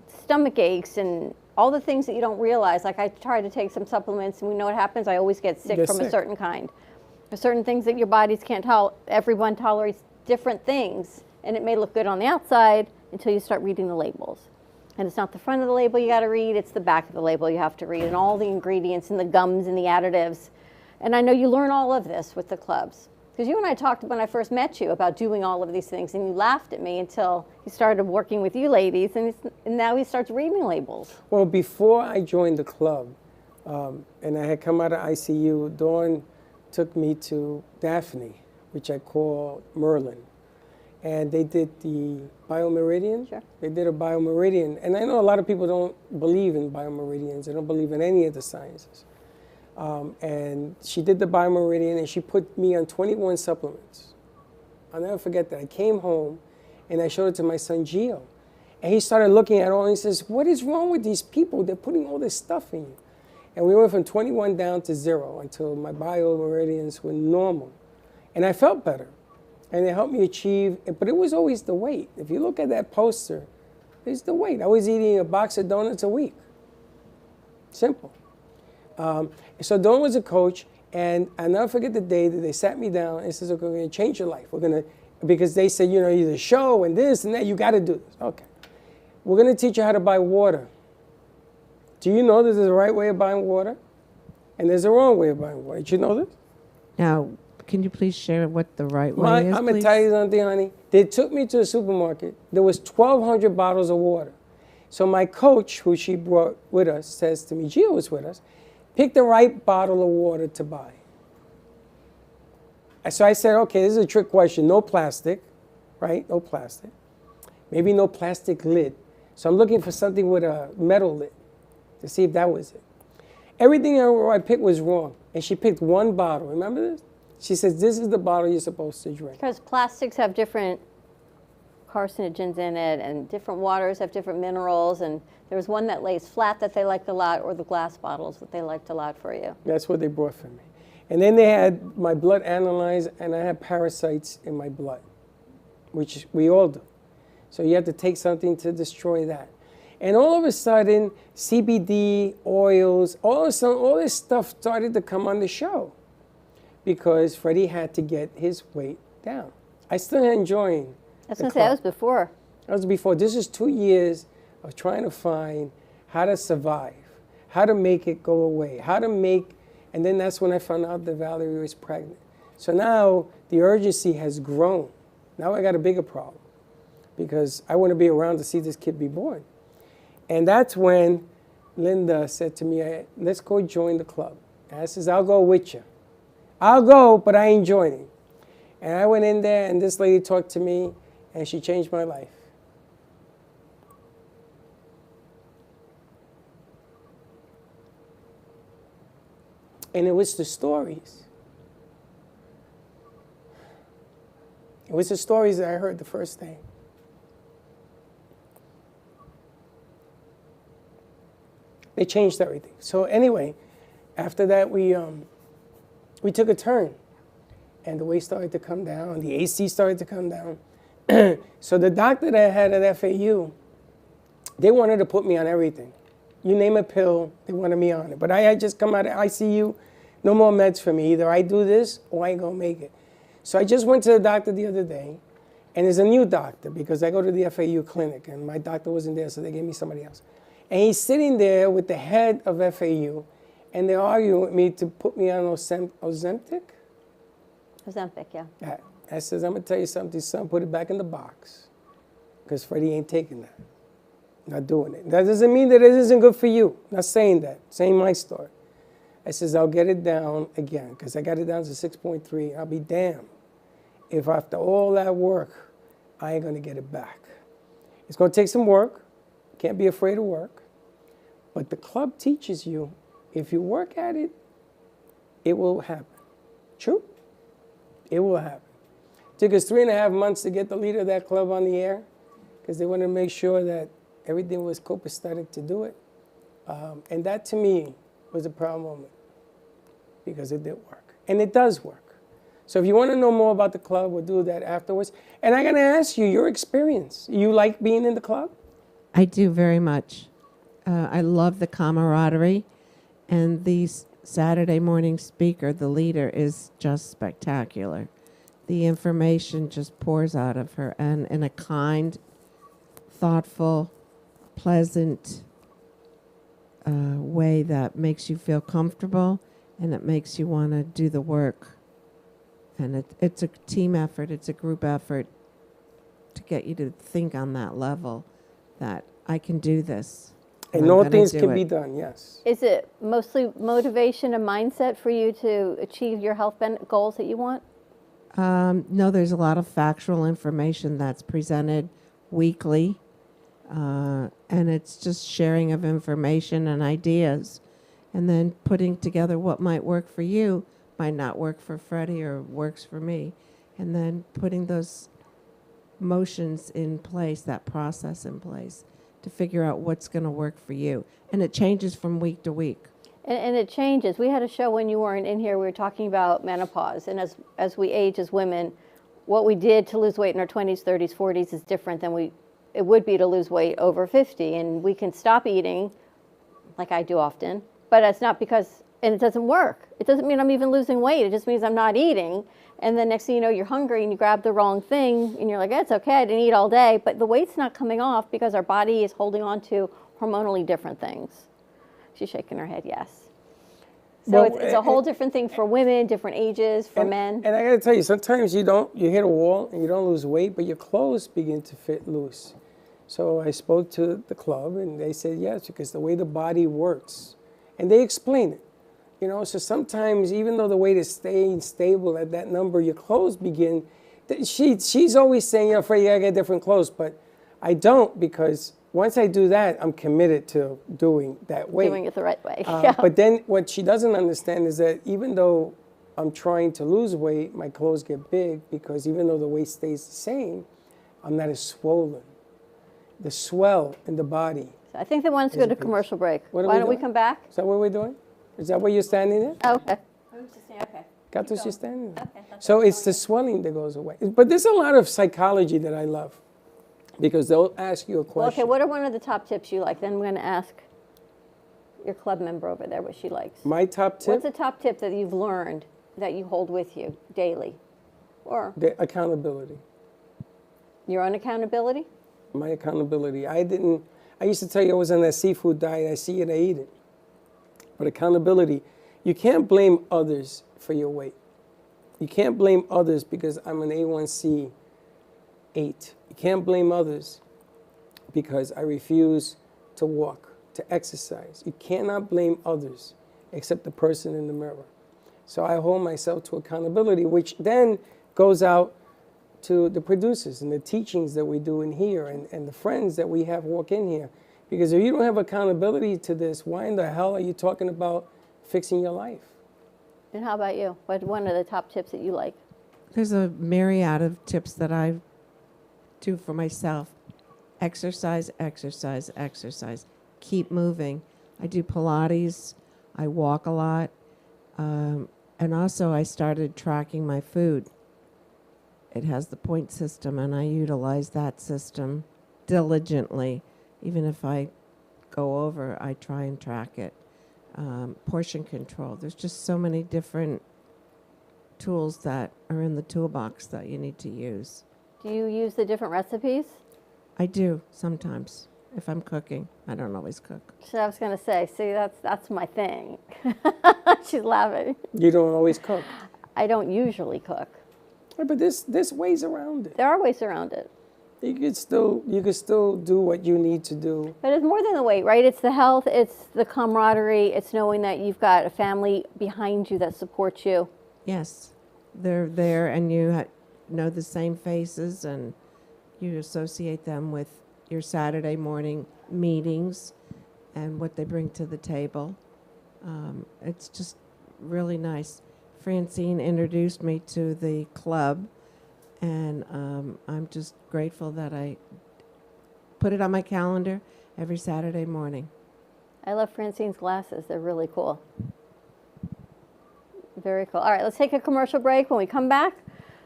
stomach aches and all the things that you don't realize. Like I try to take some supplements, and we know what happens. I always get sick from a certain kind. There's certain things that your bodies can't tolerate. Everyone tolerates different things, and it may look good on the outside until you start reading the labels. And it's not the front of the label you got to read, it's the back of the label you have to read, and all the ingredients and the gums and the additives. And I know you learn all of this with the clubs. Because you and I talked when I first met you about doing all of these things, and you laughed at me until he started working with you ladies, and now he starts reading labels. Well, before I joined the club, and I had come out of ICU, Dawn took me to Daphne, which I call Merlin. And they did the biomeridian. Sure. They did a biomeridian. And I know a lot of people don't believe in biomeridians. They don't believe in any of the sciences. And she did the biomeridian, and she put me on 21 supplements. I'll never forget that. I came home, and I showed it to my son, Gio. And he started looking at it all, and he says, what is wrong with these people? They're putting all this stuff in you. And we went from 21 down to 0 until my biomeridians were normal. And I felt better. And it helped me achieve, but it was always the weight. If you look at that poster, it's the weight. I was eating a box of donuts a week. Simple. So Dawn was a coach, and I'll never forget the day that they sat me down and says, okay, we're going to change your life. We're going to, because they said, you know, you're the show and this and that, you got to do this. Okay. We're going to teach you how to buy water. Do you know that there's a right way of buying water? And there's a wrong way of buying water. Did you know this? Now, can you please share what the right way is, I'm going to tell you something, honey. They took me to the supermarket. There was 1,200 bottles of water. So my coach, who she brought with us, says to me, Gio was with us, pick the right bottle of water to buy. So I said, okay, this is a trick question. No plastic, right? No plastic. Maybe no plastic lid. So I'm looking for something with a metal lid to see if that was it. Everything I picked was wrong. And she picked one bottle. Remember this? She says, this is the bottle you're supposed to drink. Because plastics have different carcinogens in it, and different waters have different minerals, and there's one that lays flat that they liked a lot, or the glass bottles that they liked a lot for you. That's what they brought for me. And then they had my blood analyzed, and I had parasites in my blood, which we all do. So you have to take something to destroy that. And all of a sudden, CBD, oils, all this stuff started to come on the show because Freddie had to get his weight down. I still enjoying. I was going to say, that was before. That was before. This is 2 years of trying to find how to survive, how to make it go away, how to make, and then that's when I found out that Valerie was pregnant. So now the urgency has grown. Now I got a bigger problem because I want to be around to see this kid be born. And that's when Linda said to me, let's go join the club. And I says, I'll go with you. I'll go, but I ain't joining. And I went in there, and this lady talked to me, and she changed my life. And it was the stories. It was the stories that I heard the first day. They changed everything. So anyway, after that, we took a turn. And the weight started to come down. The AC started to come down. So the doctor that I had at FAU, they wanted to put me on everything. You name a pill, they wanted me on it. But I had just come out of ICU, no more meds for me. Either I do this or I ain't gonna make it. So I just went to the doctor the other day, and there's a new doctor because I go to the FAU clinic, and my doctor wasn't there, so they gave me somebody else. And he's sitting there with the head of FAU, and they're arguing with me to put me on Ozempic? Ozempic, yeah. I says, I'm going to tell you something, son, put it back in the box. Because Freddie ain't taking that. Not doing it. That doesn't mean that it isn't good for you. Not saying that. Saying my story. I says, I'll get it down again. Because I got it down to 6.3. I'll be damned if after all that work, I ain't going to get it back. It's going to take some work. Can't be afraid of work. But the club teaches you, if you work at it, it will happen. True? It will happen. It took us 3.5 months to get the leader of that club on the air because they wanted to make sure that everything was copacetic to do it. And that, to me, was a proud moment because it did work. And it does work. So if you want to know more about the club, we'll do that afterwards. And I'm going to ask you your experience. You like being in the club? I do very much. I love the camaraderie, and the Saturday morning speaker, the leader, is just spectacular. The information just pours out of her, and in a kind, thoughtful, pleasant way that makes you feel comfortable, and it makes you want to do the work. And it's a team effort, it's a group effort to get you to think on that level that I can do this. And all things can be done, yes. Is it mostly motivation and mindset for you to achieve your health goals that you want? No, there's a lot of factual information that's presented weekly, and it's just sharing of information and ideas, and then putting together what might work for you, might not work for Freddie or works for me, and then putting those motions in place, that process in place, to figure out what's going to work for you. And it changes from week to week. And it changes. We had a show when you weren't in here. We were talking about menopause. And as we age as women, what we did to lose weight in our 20s, 30s, 40s is different than it would be to lose weight over 50. And we can stop eating, like I do often, but it's not because, and it doesn't work. It doesn't mean I'm even losing weight. It just means I'm not eating. And then next thing you know, you're hungry and you grab the wrong thing and you're like, it's okay, I didn't eat all day. But the weight's not coming off because our body is holding on to hormonally different things. She's shaking her head, yes. So Well, it's a whole different thing for women, different ages, for men. And I got to tell you, sometimes you hit a wall and you don't lose weight, but your clothes begin to fit loose. So I spoke to the club and they said, yes, because the way the body works. And they explain it. You know, so sometimes even though the weight is staying stable at that number, your clothes begin. She's always saying, you know, Freddie, you gotta get different clothes, but I don't, because once I do that, I'm committed to doing that weight. Doing it the right way. But then what she doesn't understand is that even though I'm trying to lose weight, my clothes get big, because even though the weight stays the same, I'm not as swollen. The swell in the body. I think they want us to go to commercial break. Why don't we come back? Is that what we're doing? Is that where you're standing there? Oh, okay. Okay. Gatos, you're standing there. Okay, so it's the swelling that goes away. But there's a lot of psychology that I love, because they'll ask you a question. Well, okay, what are one of the top tips you like? Then I'm going to ask your club member over there what she likes. My top tip? What's a top tip that you've learned that you hold with you daily? Or the accountability. Your own accountability? My accountability. I used to tell you I was on that seafood diet. I see it, I eat it. But accountability, you can't blame others for your weight. You can't blame others because I'm an A1C 8. You can't blame others because I refuse to walk, to exercise. You cannot blame others except the person in the mirror. So I hold myself to accountability, which then goes out to the producers and the teachings that we do in here and the friends that we have walk in here. Because if you don't have accountability to this, why in the hell are you talking about fixing your life? And how about you? What one of the top tips that you like? There's a myriad of tips that I do for myself. Exercise, exercise, exercise. Keep moving. I do Pilates. I walk a lot. And also I started tracking my food. It has the point system, and I utilize that system diligently. Even if I go over, I try and track it. Portion control. There's just so many different tools that are in the toolbox that you need to use. Do you use the different recipes? I do sometimes. If I'm cooking, I don't always cook. So I was going to say, see, that's my thing. She's laughing. You don't always cook. I don't usually cook. Right, but there's ways around it. There are ways around it. You could still do what you need to do. But it's more than the weight, right? It's the health, it's the camaraderie, it's knowing that you've got a family behind you that supports you. Yes, they're there, and you know the same faces, and you associate them with your Saturday morning meetings and what they bring to the table. It's just really nice. Francine introduced me to the club, and I'm just grateful that I put it on my calendar every Saturday morning. I love Francine's glasses. They're really cool. Very cool. All right, let's take a commercial break. When we come back,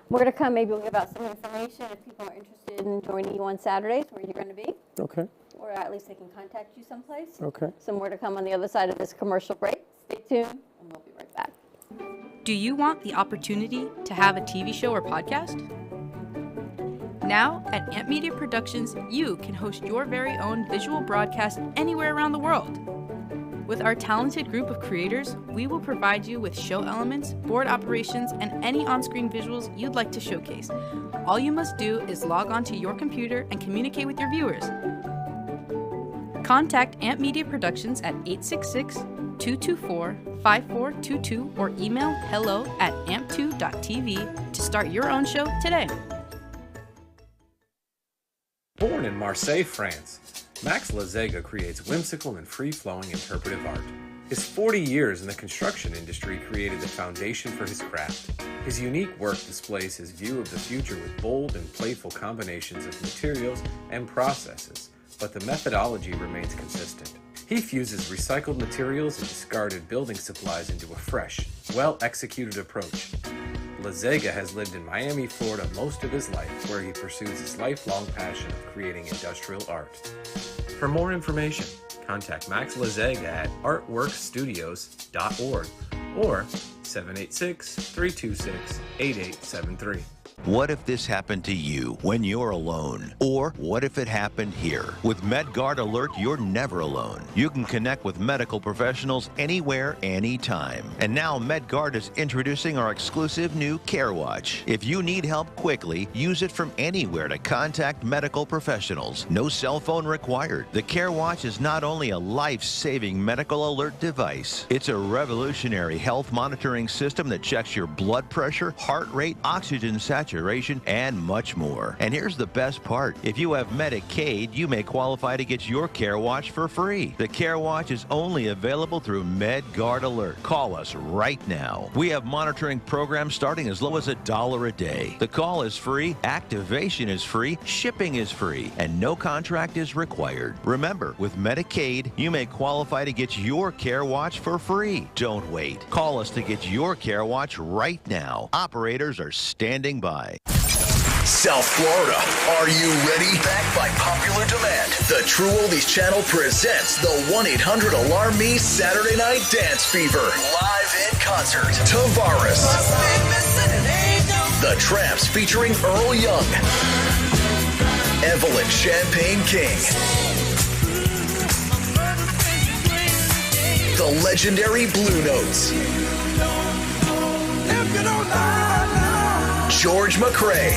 we're going to come, maybe we'll give out some information if people are interested in joining you on Saturdays, where you're going to be. Okay. or at least they can contact you someplace. Okay. Some more to come on the other side of this commercial break. Stay tuned, and we'll be right back. Do you want the opportunity to have a TV show or podcast? Now, at Amp Media Productions, you can host your very own visual broadcast anywhere around the world. With our talented group of creators, we will provide you with show elements, board operations, and any on-screen visuals you'd like to showcase. All you must do is log onto your computer and communicate with your viewers. Contact Amp Media Productions at 866-224-5422 or email hello@amp2.tv to start your own show today. Born in Marseille, France, Max Lazega creates whimsical and free-flowing interpretive art. His 40 years in the construction industry created the foundation for his craft. His unique work displays his view of the future with bold and playful combinations of materials and processes, but the methodology remains consistent. He fuses recycled materials and discarded building supplies into a fresh, well-executed approach. Lazega has lived in Miami, Florida most of his life, where he pursues his lifelong passion of creating industrial art. For more information, contact Max Lazega at artworkstudios.org or 786-326-8873. What if this happened to you when you're alone? Or what if it happened here? With MedGuard Alert, you're never alone. You can connect with medical professionals anywhere, anytime. And now MedGuard is introducing our exclusive new Care Watch. If you need help quickly, use it from anywhere to contact medical professionals. No cell phone required. The Care Watch is not only a life-saving medical alert device, it's a revolutionary health monitoring system that checks your blood pressure, heart rate, oxygen saturation, and much more. And here's the best part. If you have Medicaid, you may qualify to get your Care Watch for free. The Care Watch is only available through MedGuard Alert. Call us right now. We have monitoring programs starting as low as $1 a day. The call is free, activation is free, shipping is free, and no contract is required. Remember, with Medicaid, you may qualify to get your Care Watch for free. Don't wait. Call us to get your Care Watch right now. Operators are standing by. South Florida, are you ready? Backed by popular demand, the True Oldies channel presents the 1-800-ALARM-ME Saturday Night Dance Fever. Live in concert, Tavares. The Tramps featuring Earl Young. Evelyn Champagne King. The legendary Blue Notes. George McRae.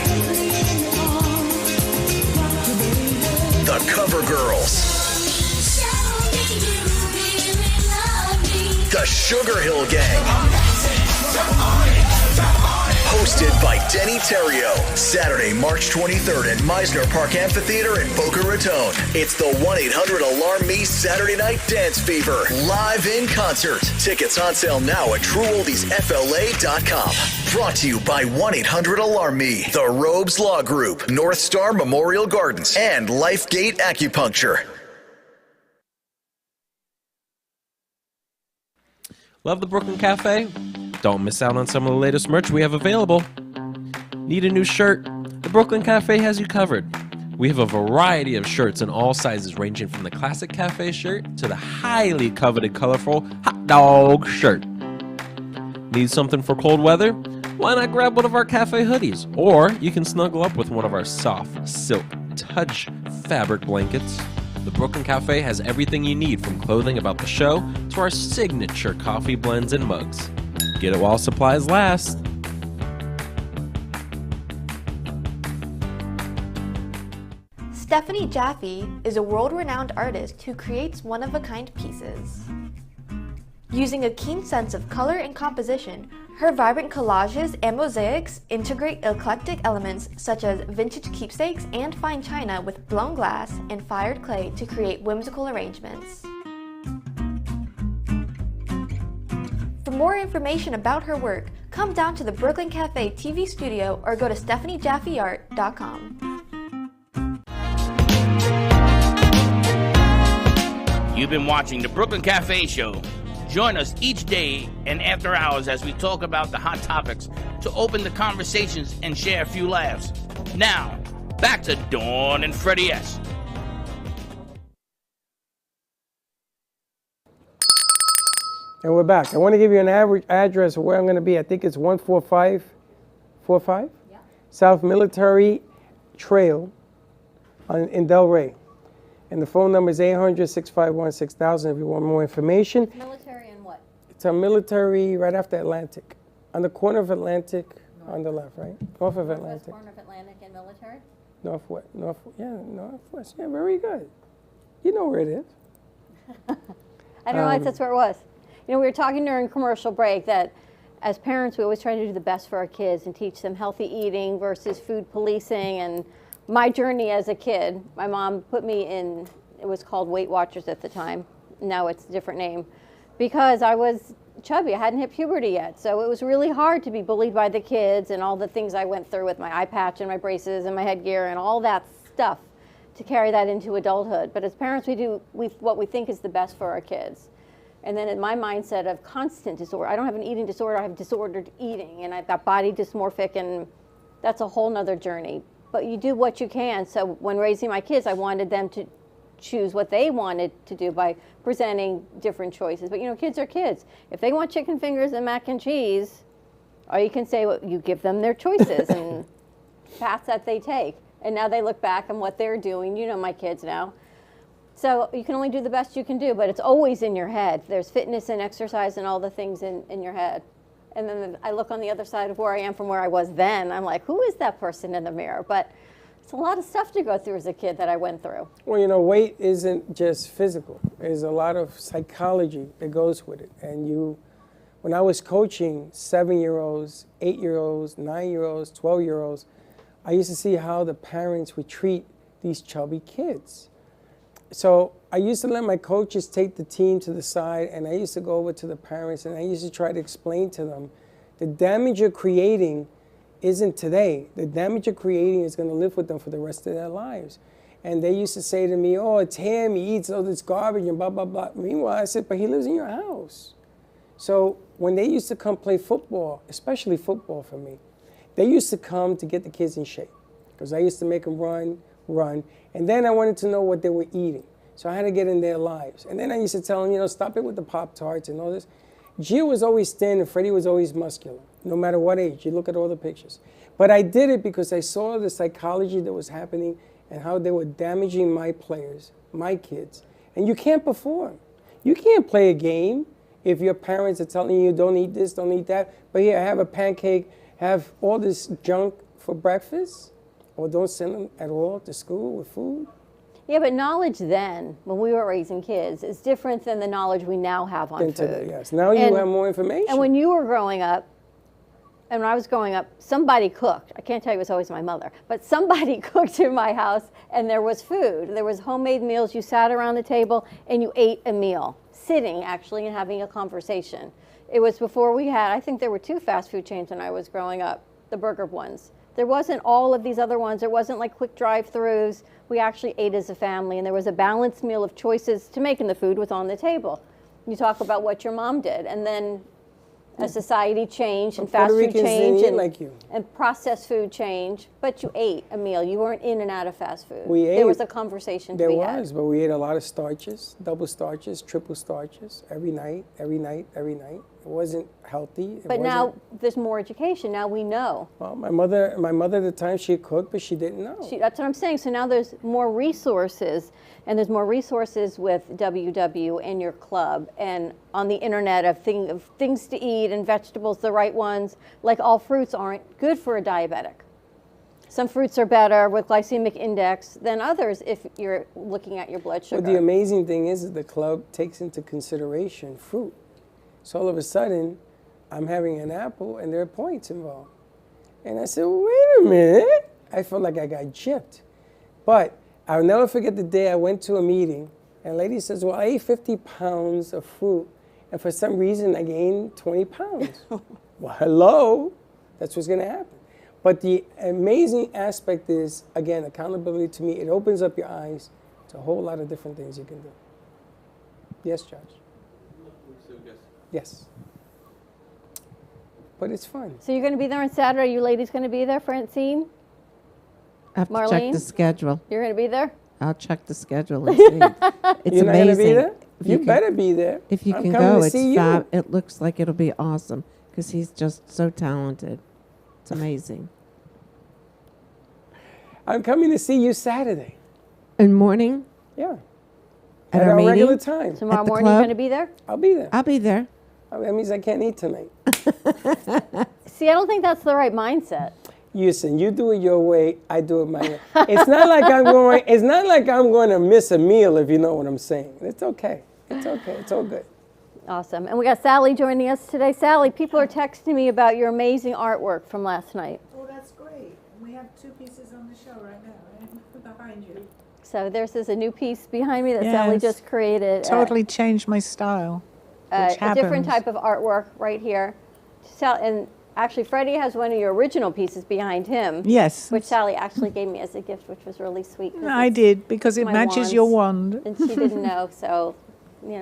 The Cover Girls. The Sugar Hill Gang. Hosted by Denny Terrio. Saturday, March 23rd at Meisner Park Amphitheater in Boca Raton. It's the 1-800-ALARM-ME Saturday Night Dance Fever. Live in concert. Tickets on sale now at TrueOldiesFLA.com. Brought to you by 1-800-ALARM-ME, The Robes Law Group, North Star Memorial Gardens, and Lifegate Acupuncture. Love the Brooklyn Cafe? Don't miss out on some of the latest merch we have available. Need a new shirt? The Brooklyn Cafe has you covered. We have a variety of shirts in all sizes, ranging from the classic cafe shirt to the highly coveted colorful hot dog shirt. Need something for cold weather? Why not grab one of our cafe hoodies? Or you can snuggle up with one of our soft silk touch fabric blankets. The Brooklyn Cafe has everything you need, from clothing about the show to our signature coffee blends and mugs. Get it while supplies last. Stephanie Jaffe is a world-renowned artist who creates one-of-a-kind pieces. Using a keen sense of color and composition, her vibrant collages and mosaics integrate eclectic elements such as vintage keepsakes and fine china with blown glass and fired clay to create whimsical arrangements. For more information about her work, come down to the Brooklyn Cafe TV studio or go to StephanieJaffeArt.com. You've been watching the Brooklyn Cafe Show. Join us each day and after hours as we talk about the hot topics to open the conversations and share a few laughs. Now, back to Dawn and Freddie S. And we're back. I want to give you an average address of where I'm going to be. I think it's 14545 South Military Trail in Delray. And the phone number is 800-651-6000 if you want more information. Military and what? It's a military right after Atlantic. On the corner of Atlantic, on the left, right? North of Atlantic. Northwest corner of Atlantic and Military? Northwest. Yeah, very good. You know where it is. I didn't realize that's where it was. You know, we were talking during commercial break that as parents, we always try to do the best for our kids and teach them healthy eating versus food policing. And my journey as a kid, my mom put me in, it was called Weight Watchers at the time. Now it's a different name. Because I was chubby, I hadn't hit puberty yet. So it was really hard to be bullied by the kids and all the things I went through with my eye patch and my braces and my headgear and all that stuff to carry that into adulthood. But as parents, we do what we think is the best for our kids. And then in my mindset of constant disorder, I don't have an eating disorder, I have disordered eating, and I've got body dysmorphic, and that's a whole nother journey. But you do what you can. So when raising my kids, I wanted them to choose what they wanted to do by presenting different choices. But you know, kids are kids. If they want chicken fingers and mac and cheese, or you can say, well, you give them their choices and paths that they take. And now they look back on what they're doing. You know my kids now. So you can only do the best you can do, but it's always in your head. There's fitness and exercise and all the things in your head. And then I look on the other side of where I am from where I was then. I'm like, who is that person in the mirror? But it's a lot of stuff to go through as a kid that I went through. Well, you know, weight isn't just physical. There's a lot of psychology that goes with it. And when I was coaching 7-year-olds, 8-year-olds, 9-year-olds, 12-year-olds, I used to see how the parents would treat these chubby kids. So I used to let my coaches take the team to the side, and I used to go over to the parents, and I used to try to explain to them, the damage you're creating isn't today. The damage you're creating is going to live with them for the rest of their lives. And they used to say to me, oh, it's him, he eats all this garbage and blah, blah, blah. Meanwhile, I said, but he lives in your house. So when they used to come play football, especially football for me, they used to come to get the kids in shape because I used to make them run. And then I wanted to know what they were eating. So I had to get in their lives. And then I used to tell them, you know, stop it with the Pop-Tarts and all this. Gio was always thin and Freddie was always muscular, no matter what age. You look at all the pictures. But I did it because I saw the psychology that was happening and how they were damaging my players, my kids. And you can't perform. You can't play a game if your parents are telling you don't eat this, don't eat that. But here, have a pancake, have all this junk for breakfast. Or don't send them at all to school with food? Yeah, but knowledge then, when we were raising kids, is different than the knowledge we now have on food. Today, yes. Now you have more information. And when you were growing up, and when I was growing up, somebody cooked. I can't tell you it was always my mother, but somebody cooked in my house, and there was food. There was homemade meals. You sat around the table, and you ate a meal, sitting, actually, and having a conversation. It was before we had, I think there were 2 fast food chains when I was growing up, the burger ones. There wasn't all of these other ones. There wasn't like quick drive-throughs. We actually ate as a family, and there was a balanced meal of choices to make, and the food was on the table. You talk about what your mom did, and then as society changed and fast food changed and processed food changed, but you ate a meal. You weren't in and out of fast food. There was a conversation to be had. There was, but we ate a lot of starches, double starches, triple starches, every night. It wasn't healthy. But now there's more education. Now we know. Well, my mother at the time, she cooked, but she didn't know. That's what I'm saying. So now there's more resources, and there's more resources with WW and your club and on the internet of things to eat and vegetables, the right ones. Like all fruits aren't good for a diabetic. Some fruits are better with glycemic index than others if you're looking at your blood sugar. Well, the amazing thing is that the club takes into consideration fruit. So all of a sudden, I'm having an apple and there are points involved. And I said, well, wait a minute. I felt like I got gypped. But I'll never forget the day I went to a meeting and a lady says, well, I ate 50 pounds of fruit and for some reason I gained 20 pounds. Well, hello, that's what's going to happen. But the amazing aspect is, again, accountability to me, it opens up your eyes to a whole lot of different things you can do. Yes, Judge? Yes. But it's fun. So you're going to be there on Saturday? Are you ladies going to be there, Francine? I have to Marlene? check the schedule. You're going to be there? I'll check the schedule and see. It's You're amazing. Not gonna be there? You better be there. If you I'm can coming go, to it's see you. fab. It looks like it'll be awesome because he's just so talented. It's amazing. I'm coming to see you Saturday. In morning? Yeah. At our our meeting? regular time. Tomorrow At the morning, you're club? going to be there? I'll be there. I'll be there. That means I can't eat tonight. See, I don't think that's the right mindset. Listen, you do it your way, I do it my way. It's not like I'm going. It's not like I'm going to miss a meal, if you know what I'm saying. It's okay. It's okay. It's all good. Awesome. And we got Sally joining us today. Sally, people are texting me about your amazing artwork from last night. Oh, that's great. We have 2 pieces on the show right now, right? Behind you. So there's a new piece behind me that Sally Yes. just created. Totally changed my style. A Which different happens. type of artwork right here. And actually, Freddie has one of your original pieces behind him. Yes. Which Sally actually gave me as a gift, which was really sweet. 'cause I it's did, because it my matches your wands. wand. And she didn't know, so,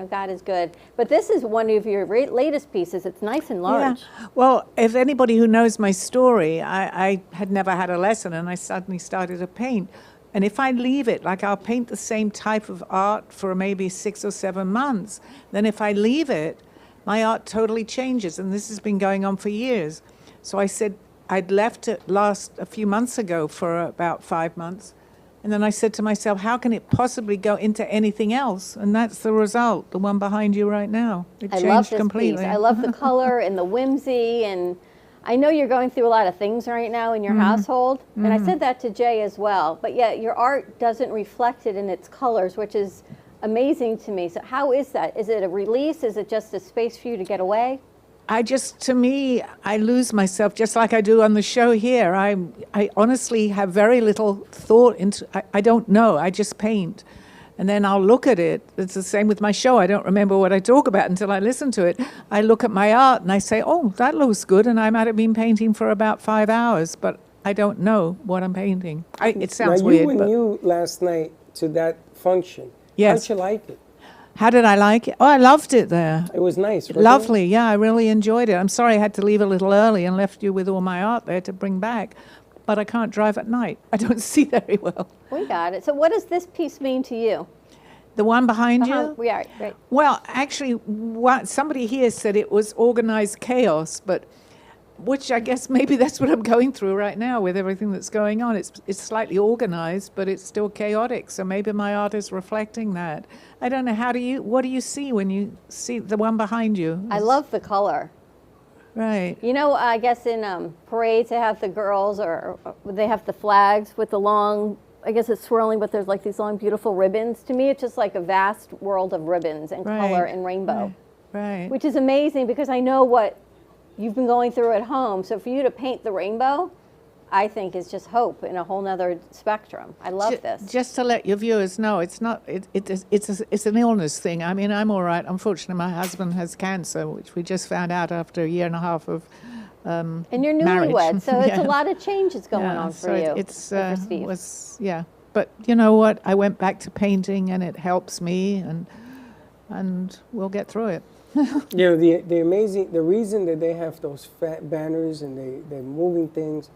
God is good. But this is one of your latest pieces. It's nice and large. Yeah. Well, if anybody who knows my story, I had never had a lesson, and I suddenly started to paint. And if I leave it, like I'll paint the same type of art for maybe 6 or 7 months, then if I leave it, my art totally changes. And this has been going on for years. So I said, I'd left it a few months ago for about 5 months. And then I said to myself, how can it possibly go into anything else? And that's the result, the one behind you right now. It I changed love this completely. piece. I love the color and the whimsy, and I know you're going through a lot of things right now in your household, and I said that to Jay as well, but yet your art doesn't reflect it in its colors, which is amazing to me. So how is that? Is it a release? Is it just a space for you to get away? To me, I lose myself just like I do on the show here. I honestly have very little thought into, I don't know, I just paint. And then I'll look at it. It's the same with my show. I don't remember what I talk about until I listen to it. I look at my art and I say, oh, that looks good. And I might have been painting for about 5 hours, but I don't know what I'm painting. It sounds now, weird. you went but new last night to that function. Yes. How'd you like it? How did I like it? Oh, I loved it there. It was nice, wasn't Lovely, yeah, I really enjoyed it. I'm sorry I had to leave a little early and left you with all my art there to bring back, but I can't drive at night. I don't see very well. We got it. So what does this piece mean to you? The one behind you? We are, right. Well, actually, somebody here said it was organized chaos, but which I guess maybe that's what I'm going through right now with everything that's going on. It's slightly organized, but it's still chaotic. So maybe my art is reflecting that. I don't know. What do you see when you see the one behind you? I love the color. Right. You know, I guess in parades they have the girls, or they have the flags with the long, I guess it's swirling, but there's like these long, beautiful ribbons. To me, it's just like a vast world of ribbons and color and rainbow. Right. Which is amazing because I know what you've been going through at home. So for you to paint the rainbow, I think is just hope in a whole nother spectrum. I love this. Just to let your viewers know, it's not. It's an illness thing. I mean, I'm all right. Unfortunately, my husband has cancer, which we just found out after a year and a half of and you're marriage. newlywed, so it's Yeah. a lot of changes going on for so you. It's and for Steve. But you know what? I went back to painting, and it helps me, and we'll get through it. You know, the reason that they have those fat banners and they're moving things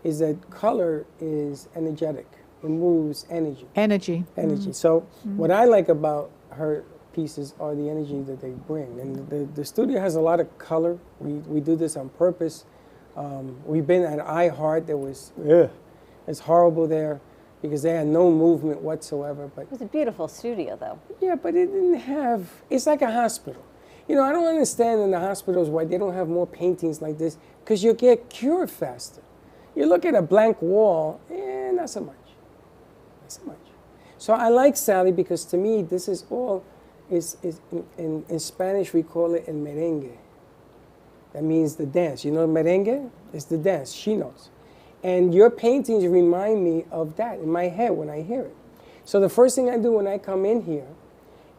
is that color is energetic. It moves energy. Energy. So what I like about her pieces are the energy that they bring. And the studio has a lot of color. We do this on purpose. We've been at iHeart. It's horrible there because they had no movement whatsoever. But it was a beautiful studio, though. Yeah, but it didn't have, it's like a hospital. You know, I don't understand in the hospitals why they don't have more paintings like this, because you get cured faster. You look at a blank wall, not so much. Not so much. So I like Sally because to me, this is all, in Spanish we call it el merengue. That means the dance. You know merengue? It's the dance. She knows. And your paintings remind me of that in my head when I hear it. So the first thing I do when I come in here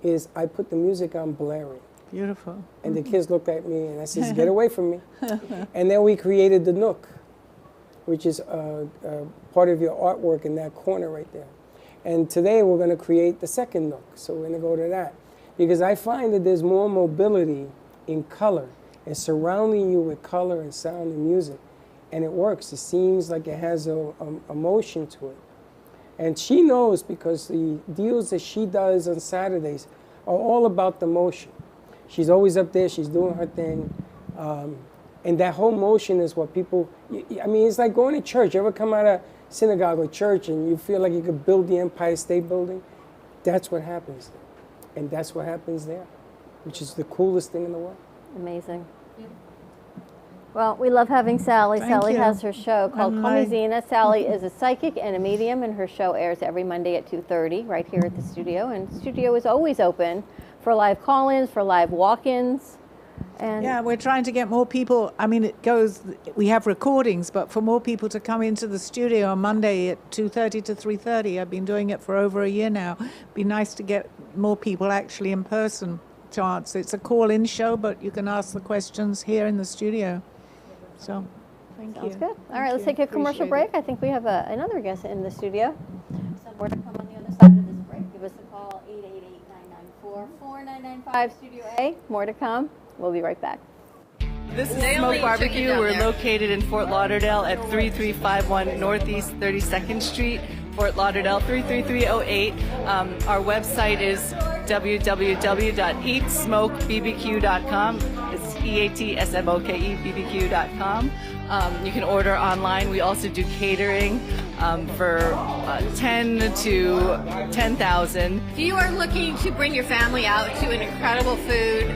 is I put the music on blaring. Beautiful. And the kids looked at me and I said, get away from me. And then we created the nook, which is part of your artwork in that corner right there. And today we're going to create the second nook. So we're going to go to that. Because I find that there's more mobility in color and surrounding you with color and sound and music. And it works. It seems like it has a motion to it. And she knows because the deals that she does on Saturdays are all about the motion. She's always up there, she's doing her thing. And that whole motion is what people, I mean, it's like going to church. You ever come out of synagogue or church and you feel like you could build the Empire State Building? That's what happens. And that's what happens there, which is the coolest thing in the world. Amazing. Well, we love having Sally. Sally has her show called Call Me Zena. Sally is a psychic and a medium, and her show airs every Monday at 2:30 right here at the studio. And the studio is always open for live call-ins, for live walk-ins. And yeah, we're trying to get more people. I mean, we have recordings, but for more people to come into the studio on Monday at 2:30 to 3:30. I've been doing it for over a year now. It'd be nice to get more people actually in person to answer. It's a call-in show, but you can ask the questions here in the studio. So, thank you. Sounds good. All right, let's take a commercial break. I think we have another guest in the studio. Somewhere to come on the other side of this break. Give us a call, 888-994-4995, Studio A. More to come. We'll be right back. This is Smoke Barbecue. We're located in Fort Lauderdale at 3351 Northeast 32nd Street, Fort Lauderdale 33308. Our website is www.eatsmokebbq.com. It's EATSMOKEBBQ.com. You can order online. We also do catering for 10 to 10,000. If you are looking to bring your family out to an incredible food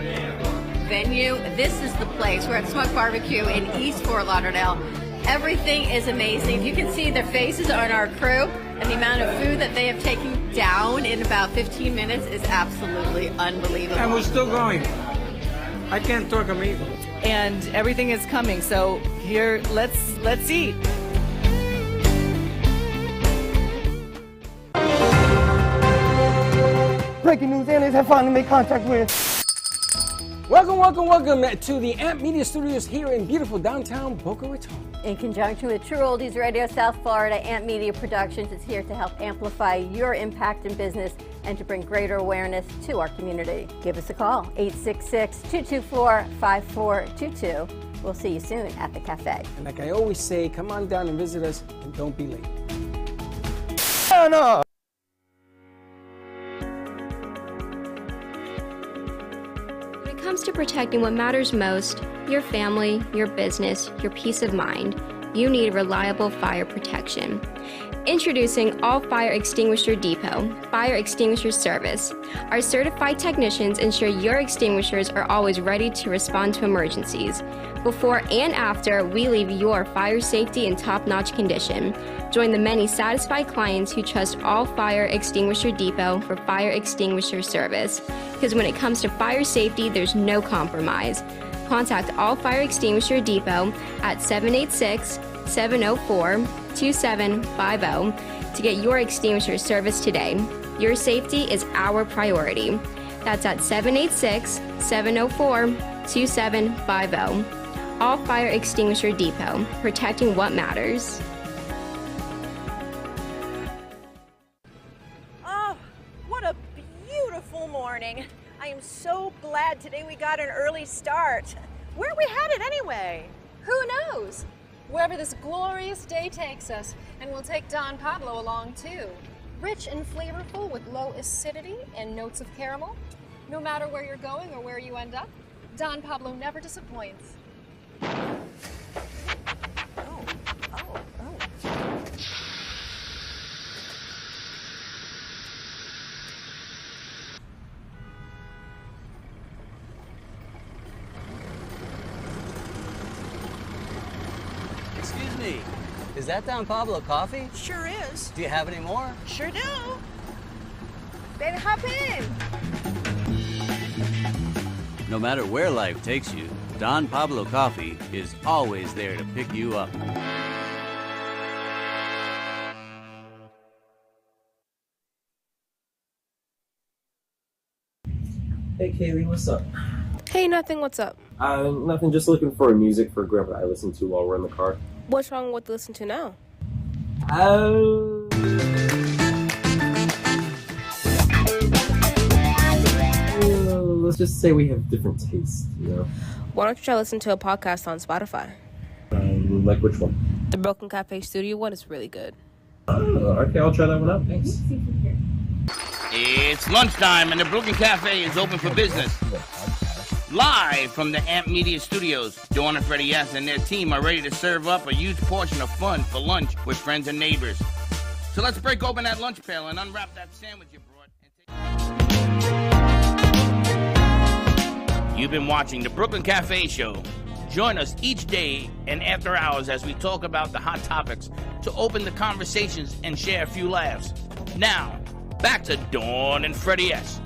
venue, this is the place. We're at Smoke Barbecue in East Fort Lauderdale. Everything is amazing. You can see their faces on our crew, and the amount of food that they have taken down in about 15 minutes is absolutely unbelievable. And we're still going. I can't talk amazing. And everything is coming. So here, let's eat. Breaking news, aliens have finally made contact with. Welcome to the AMP Media Studios here in beautiful downtown Boca Raton. In conjunction with True Oldies Radio South Florida, AMP Media Productions is here to help amplify your impact in business and to bring greater awareness to our community. Give us a call, 866-224-5422. We'll see you soon at the cafe. And like I always say, come on down and visit us and don't be late. No. When it comes to protecting what matters most, your family, your business, your peace of mind, you need reliable fire protection. Introducing All Fire Extinguisher Depot, Fire Extinguisher Service. Our certified technicians ensure your extinguishers are always ready to respond to emergencies. Before and after, we leave your fire safety in top-notch condition. Join the many satisfied clients who trust All Fire Extinguisher Depot for fire extinguisher service. Because when it comes to fire safety, there's no compromise. Contact All Fire Extinguisher Depot at 786-704-2750 to get your extinguisher service today. Your safety is our priority. That's at 786-704-2750. All Fire Extinguisher Depot, protecting what matters. Oh, what a beautiful morning. I am so glad today we got an early start. Where are we headed anyway? Who knows? Wherever this glorious day takes us, and we'll take Don Pablo along too. Rich and flavorful with low acidity and notes of caramel. No matter where you're going or where you end up, Don Pablo never disappoints. Excuse me, is that Don Pablo coffee? Sure is. Do you have any more? Sure do. Then hop in. No matter where life takes you, Don Pablo Coffee is always there to pick you up. Hey Kaylee, what's up? Hey, nothing, what's up? Nothing, just looking for music for Grandpa I listen to while we're in the car. What's wrong with listen to now? Let's just say we have different tastes, you know? Why don't you try listen to a podcast on Spotify? Like which one? The Broken Cafe Studio one is really good. Okay, I'll try that one out, thanks. It's lunchtime and the Brooklyn Cafe is open for business. Live from the Amp Media Studios, Dawn and Freddie S. and their team are ready to serve up a huge portion of fun for lunch with friends and neighbors. So let's break open that lunch pail and unwrap that sandwich you brought. You've been watching the Brooklyn Cafe Show. Join us each day and after hours as we talk about the hot topics to open the conversations and share a few laughs. Now, back to Dawn and Freddie S.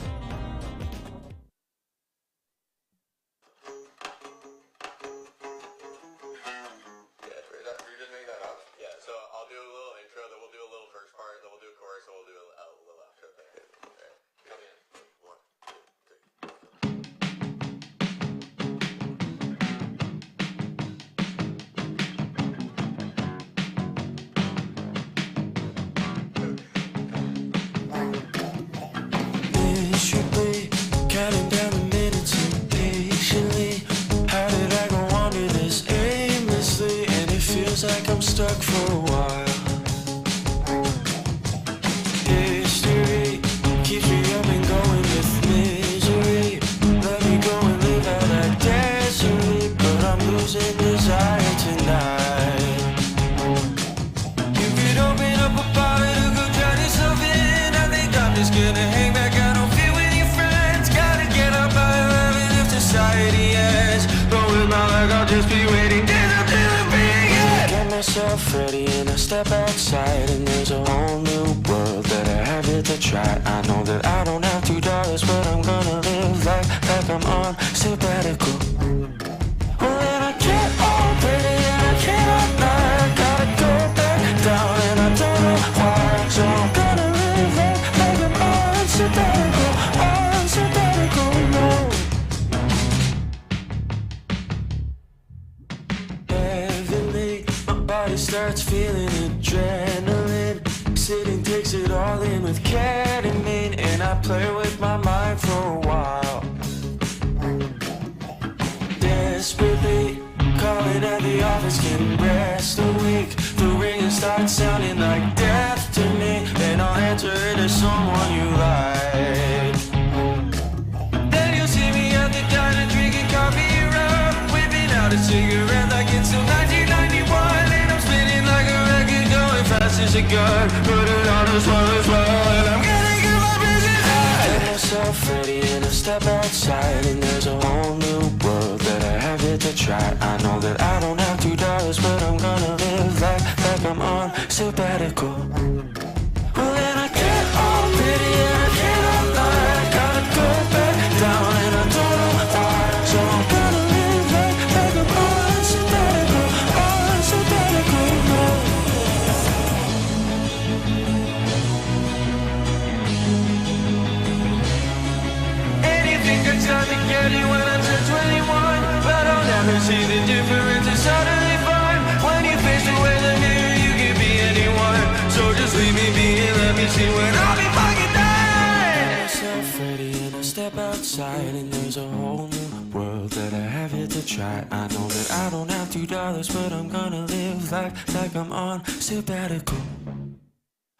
Counting down the minutes impatiently. How did I go on to this aimlessly? And it feels like I'm stuck for a while. History keeps me up and going with misery. Let me go and live out like desert, but I'm losing desire tonight. You could open up a bottle to go drown yourself in. I think I'm just gonna hang back. I don't feel with your friends. Gotta get up by 11 if society ends. But with my luck, I'll just be waiting till I'm big. Get myself ready and I step outside, and there's a whole new world that I have yet to try. I know that I don't have $2, but I'm gonna live like I'm on sabbatical. Well, then I get all pretty and I cannot lie. I gotta go back down and I don't know why. So I'm gonna live like I'm on sabbatical. On sabbatical, no. Heavenly, my body starts feeling adrenaline. Sitting takes it all in with ketamine, and I play with my mind for a while. Desperately calling at the office, can rest a week. The ringer starts sounding like death to me, and I'll answer it as someone you like. Then you'll see me at the diner drinking coffee rum, whipping out a cigarette like it's still 1991, and I'm spinning like a record going fast as a gun. Put it on as well, and I'm gonna get my business on. Get myself ready and I step outside, and there's a whole new world that I have yet to try. I know that I don't have $2, but I'm gonna live like I'm on sabbatical. Well, then I get all pretty and I cannot lie. I gotta go back down and I don't know why. So I'm gonna live like I'm on sabbatical. On sabbatical, no. Anything could try to get you when I'm just 21, but I'll never see the difference. It's utterly fine when you face the way the mirror. You can be anyone, so just leave me be and let me see when I'll be fucking done. I'm myself ready and I step outside, and there's a whole new world that I have yet to try. I know that I don't have $2, but I'm gonna live like I'm on sabbatical.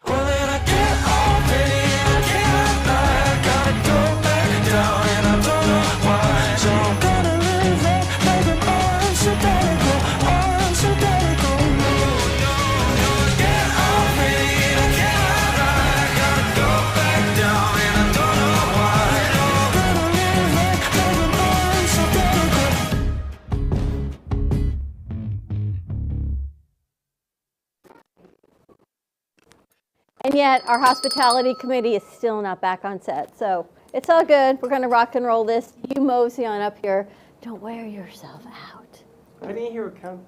Well, then I get all pretty and I cannot lie. I gotta go back down and I don't know why. So I'm gonna live like I'm on sabbatical. On sabbatical, no, no, no. Get all pretty and I cannot lie. I gotta go back down and I don't know why. So I'm gonna live like I'm on sabbatical. And yet, our hospitality committee is still not back on set. So it's all good. We're going to rock and roll this. You mosey on up here. Don't wear yourself out. I didn't hear a count.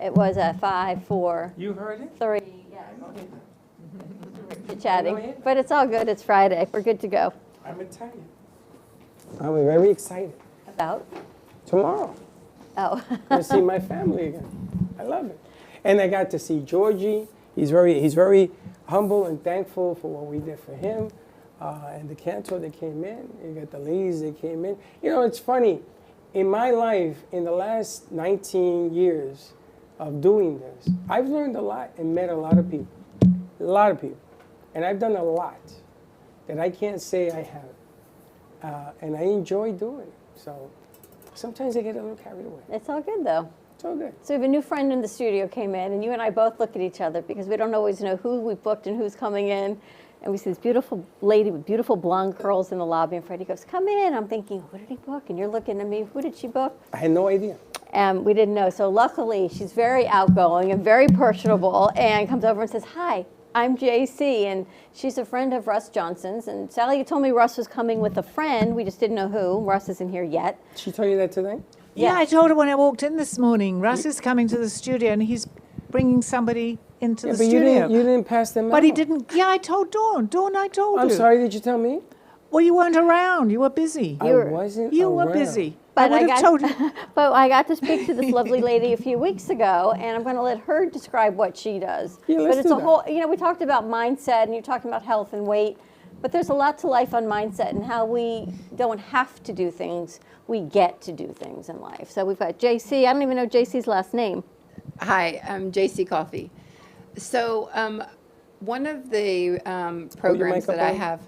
It was a 5, 4. You heard it? 3. Yes. Chatting. But it's all good. It's Friday. We're good to go. I'm Italian. I'm very excited. About? Tomorrow. Oh. I'm going to see my family again. I love it. And I got to see Georgie. He's very humble and thankful for what we did for him. And the cantor that came in. You got the ladies that came in. You know, it's funny. In my life, in the last 19 years of doing this, I've learned a lot and met a lot of people. A lot of people. And I've done a lot. that I can't say I haven't. And I enjoy doing it. So sometimes I get a little carried away. It's all good, though. It's all good. So we have a new friend in the studio came in, and you and I both look at each other because we don't always know who we booked and who's coming in. And we see this beautiful lady with beautiful blonde curls in the lobby, and Freddie goes, come in. I'm thinking, who did he book? And you're looking at me, who did she book? I had no idea. And we didn't know. So luckily, she's very outgoing and very personable and comes over and says, hi, I'm JC. And she's a friend of Russ Johnson's. And Sally, you told me Russ was coming with a friend. We just didn't know who. Russ isn't here yet. She told you that today? Yeah, I told her when I walked in this morning. Russ is coming to the studio, and he's bringing somebody into the but studio. You didn't pass them out. But he didn't. Yeah, I told Dawn. Dawn, I told you. I'm sorry, did you tell me? Well, you weren't around. You were busy. I wasn't You around. were busy. But I would have told you. But I got to speak to this lovely lady a few weeks ago, and I'm going to let her describe what she does. Yeah, let's but it's do a that. whole, we talked about mindset, and you're talking about health and weight, but there's a lot to life on mindset and how we don't have to do things. We get to do things in life. So we've got JC. I don't even know JC's last name. Hi, I'm JC Coffee. So one of the programs that I have.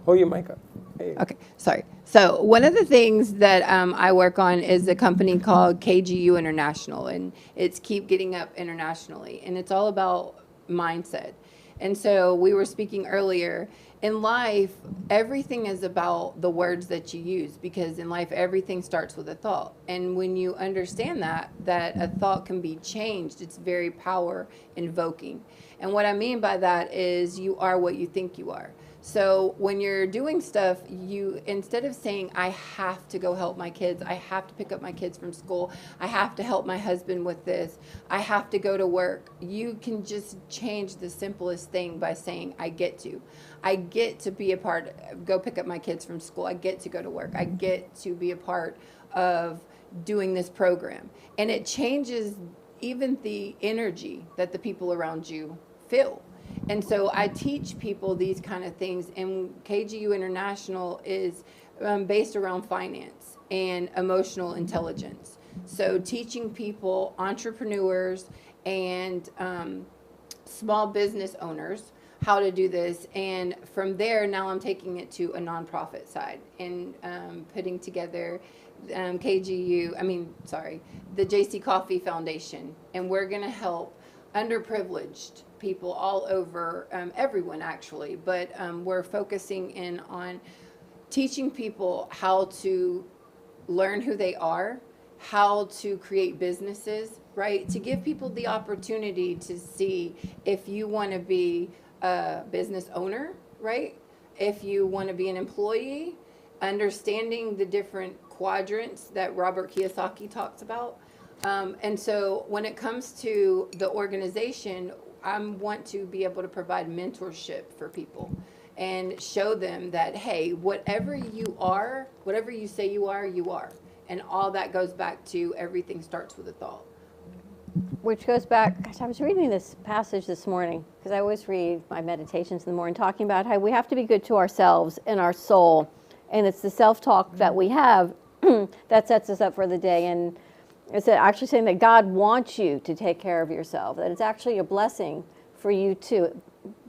Hold your mic up. Hey. Okay, sorry. So one of the things that I work on is a company called KGU International, and it's Keep Getting Up Internationally, and it's all about mindset. And so we were speaking earlier, in life, everything is about the words that you use, because in life, everything starts with a thought. And when you understand that a thought can be changed, it's very power invoking. And what I mean by that is you are what you think you are. So when you're doing stuff, you, instead of saying, I have to go help my kids, I have to pick up my kids from school, I have to help my husband with this, I have to go to work, you can just change the simplest thing by saying, I get to. I get to be a part, go pick up my kids from school, I get to go to work, I get to be a part of doing this program. And it changes even the energy that the people around you feel. And so I teach people these kind of things, and KGU International is based around finance and emotional intelligence. So teaching people, entrepreneurs and small business owners, how to do this. And from there, now I'm taking it to a nonprofit side and putting together the JC Coffee Foundation. And we're going to help underprivileged people all over, everyone actually, but we're focusing in on teaching people how to learn who they are, how to create businesses, right? To give people the opportunity to see if you want to be a business owner, right? If you want to be an employee, understanding the different quadrants that Robert Kiyosaki talks about. And so when it comes to the organization, I want to be able to provide mentorship for people and show them that, hey, whatever you are, whatever you say you are, you are. And all that goes back to everything starts with a thought. Which goes back, gosh, I was reading this passage this morning, because I always read my meditations in the morning, talking about how we have to be good to ourselves and our soul. And it's the self-talk that we have that sets us up for the day. And it's actually saying that God wants you to take care of yourself, that it's actually a blessing for you to,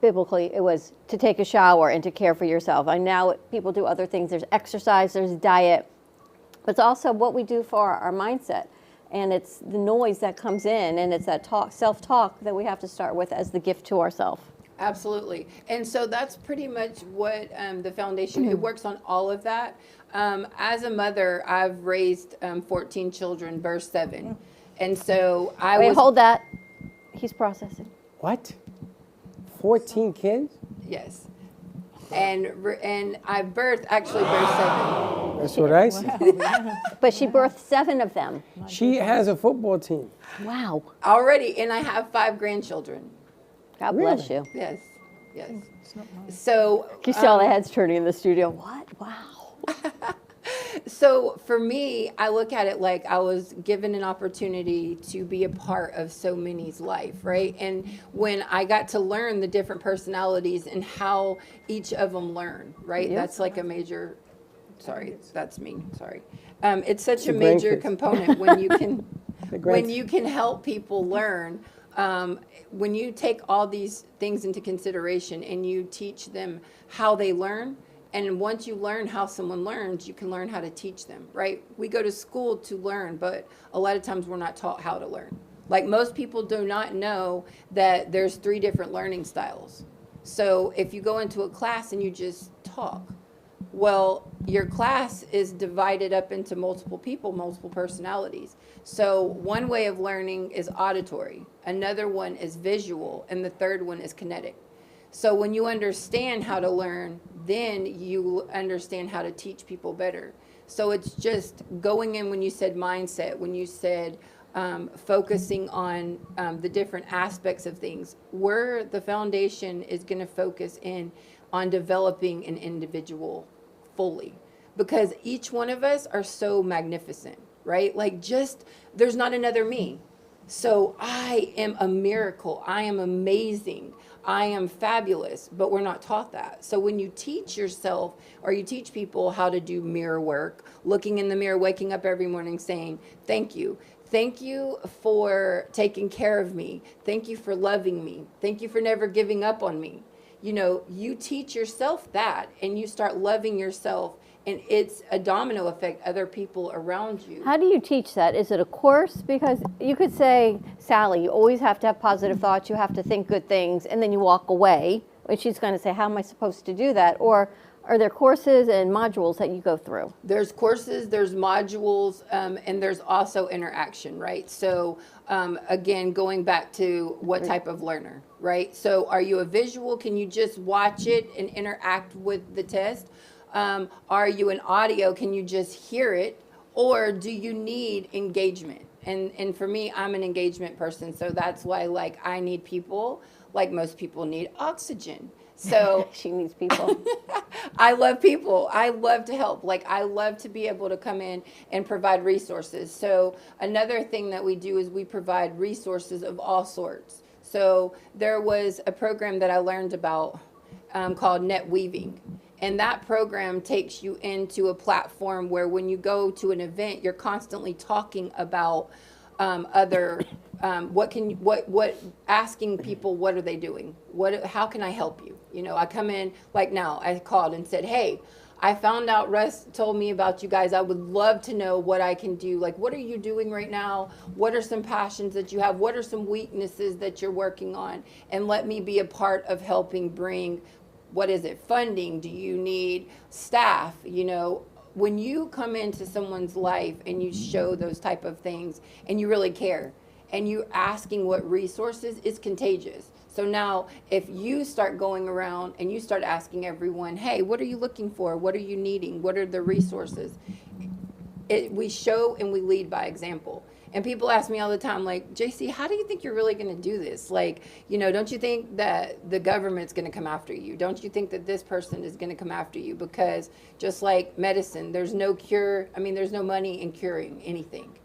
biblically, it was to take a shower and to care for yourself. I know people do other things. There's exercise, there's diet, but it's also what we do for our mindset. And it's the noise that comes in, and it's that self-talk that we have to start with as the gift to ourselves. Absolutely. And so that's pretty much what the foundation, it works on all of that. As a mother, I've raised 14 children, verse 7. And so hold that. He's processing. What? 14 kids? Yes. And I birthed, actually verse 7. That's what I said. But she birthed 7 of them. She has a football team. Wow. Already, and I have 5 grandchildren. God bless you. Yes, yes. So you see all the heads turning in the studio. What? Wow. So for me, I look at it like I was given an opportunity to be a part of so many's life, right? And when I got to learn the different personalities and how each of them learn, right? Yep. That's like a major, sorry, that's me, sorry. It's such a major component when you can, when you can help people learn when you take all these things into consideration and you teach them how they learn, and once you learn how someone learns, you can learn how to teach them, right? We go to school to learn, but a lot of times we're not taught how to learn. Like most people do not know that there's 3 different learning styles. So if you go into a class and you just talk, well, your class is divided up into multiple people, multiple personalities. So one way of learning is auditory, another one is visual, and the third one is kinetic. So when you understand how to learn, then you understand how to teach people better. So it's just going in when you said mindset, when you said focusing on the different aspects of things, where the foundation is going to focus in on developing an individual fully, because each one of us are so magnificent, right? Like just, there's not another me. So I am a miracle. I am amazing. I am fabulous, but we're not taught that. So when you teach yourself or you teach people how to do mirror work, looking in the mirror, waking up every morning saying, thank you. Thank you for taking care of me. Thank you for loving me. Thank you for never giving up on me. You know, you teach yourself that and you start loving yourself, and it's a domino effect, other people around you. How do you teach that? Is it a course? Because you could say, Sally, you always have to have positive thoughts, you have to think good things, and then you walk away. And she's going to say, how am I supposed to do that? Or are there courses and modules that you go through? There's courses, there's modules, and there's also interaction, right? So again, going back to what type of learner, right? So are you a visual? Can you just watch it and interact with the test? Are you an audio? Can you just hear it? Or do you need engagement? And for me, I'm an engagement person. So that's why, like, I need people, like most people need oxygen. So she needs people. I love people. I love to help. Like, I love to be able to come in and provide resources. So another thing that we do is we provide resources of all sorts. So there was a program that I learned about called net weaving. And that program takes you into a platform where when you go to an event, you're constantly talking about asking people, what are they doing? How can I help you? You know, I come in, like now, I called and said, hey, I found out Russ told me about you guys. I would love to know what I can do. Like, what are you doing right now? What are some passions that you have? What are some weaknesses that you're working on? And let me be a part of helping bring, what is it, funding? Do you need staff? You know, when you come into someone's life and you show those type of things and you really care and you asking what resources, is contagious. So now if you start going around and you start asking everyone, hey, what are you looking for? What are you needing? What are the resources? We show and we lead by example. And people ask me all the time, like, JC, how do you think you're really going to do this? Like, you know, don't you think that the government's going to come after you? Don't you think that this person is going to come after you? Because just like medicine, there's no cure. I mean, there's no money in curing anything.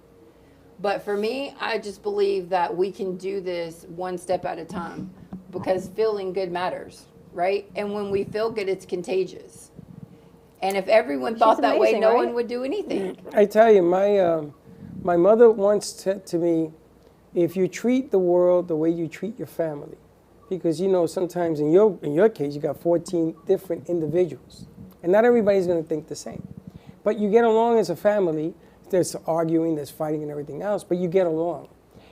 But for me, I just believe that we can do this one step at a time, because feeling good matters, right? And when we feel good, it's contagious. And if everyone thought that way, no one would do anything. I tell you, my mother once said to me, if you treat the world the way you treat your family, because, you know, sometimes in your case, you got 14 different individuals, and not everybody's going to think the same. But you get along as a family. There's arguing, there's fighting and everything else, but you get along.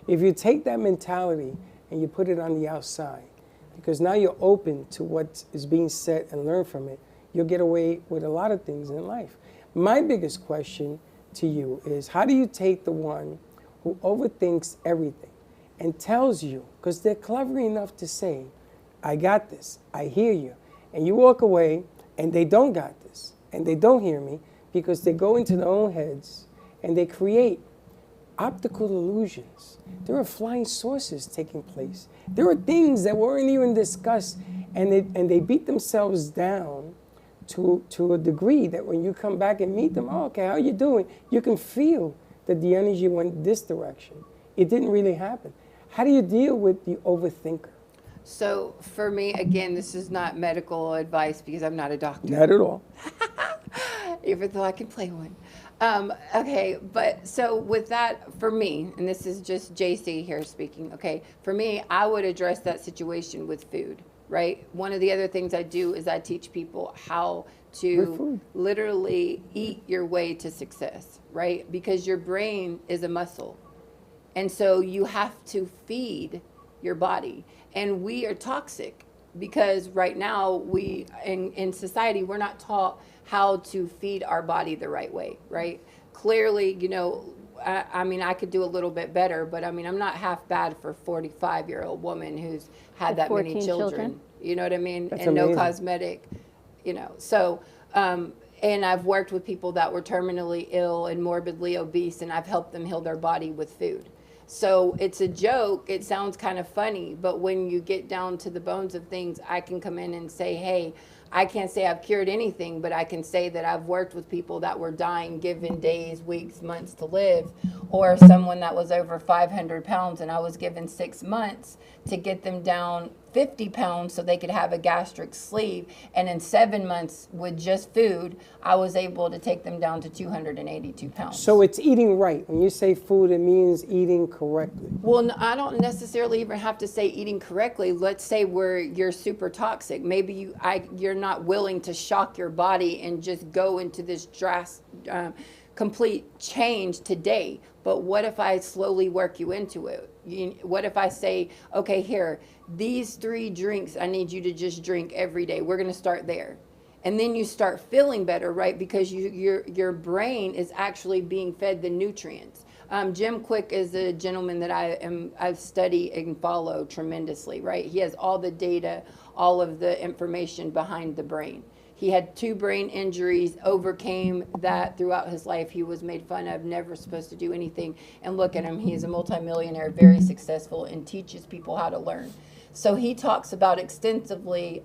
If you take that mentality and you put it on the outside, because now you're open to what is being said and learn from it, you'll get away with a lot of things in life. My biggest question to you is, how do you take the one who overthinks everything and tells you, because they're clever enough to say, I got this, I hear you, and you walk away and they don't got this, and they don't hear me, because they go into their own heads and they create optical illusions. There are flying saucers taking place. There are things that weren't even discussed, and they beat themselves down to a degree that when you come back and meet them, oh, okay, how you doing? You can feel that the energy went this direction. It didn't really happen. How do you deal with the overthinker? So for me, again, this is not medical advice because I'm not a doctor. Not at all. even though I can play one. Okay, but so with that, for me, and this is just JC here speaking, okay, for me, I would address that situation with food, right? One of the other things I do is I teach people how to literally eat your way to success, right? Because your brain is a muscle. And so you have to feed your body. And we are toxic because right now we, in society, we're not taught how to feed our body the right way, right? Clearly, you know, I mean, I could do a little bit better, but I mean, I'm not half bad for a 45-year-old woman who's had that many children. You know what I mean? That's and amazing. no cosmetic, you know. So, and I've worked with people that were terminally ill and morbidly obese, and I've helped them heal their body with food. So it's a joke. It sounds kind of funny, but when you get down to the bones of things, I can come in and say, hey, I can't say I've cured anything, but I can say that I've worked with people that were dying, given days, weeks, months to live, or someone that was over 500 pounds and I was given 6 months to get them down 50 pounds so they could have a gastric sleeve. And in 7 months with just food, I was able to take them down to 282 pounds. So it's eating right. When you say food, it means eating correctly. Well, I don't necessarily even have to say eating correctly. Let's say you're super toxic. Maybe you're not willing to shock your body and just go into this complete change today. But what if I slowly work you into it? What if I say, okay, here, these 3 drinks I need you to just drink every day. We're going to start there. And then you start feeling better, right? Because your brain is actually being fed the nutrients. Jim Quick is a gentleman that I've studied and follow tremendously, right? He has all the data, all of the information behind the brain. He had 2 brain injuries, overcame that throughout his life. He was made fun of, never supposed to do anything. And look at him, he's a multimillionaire, very successful, and teaches people how to learn. So he talks about extensively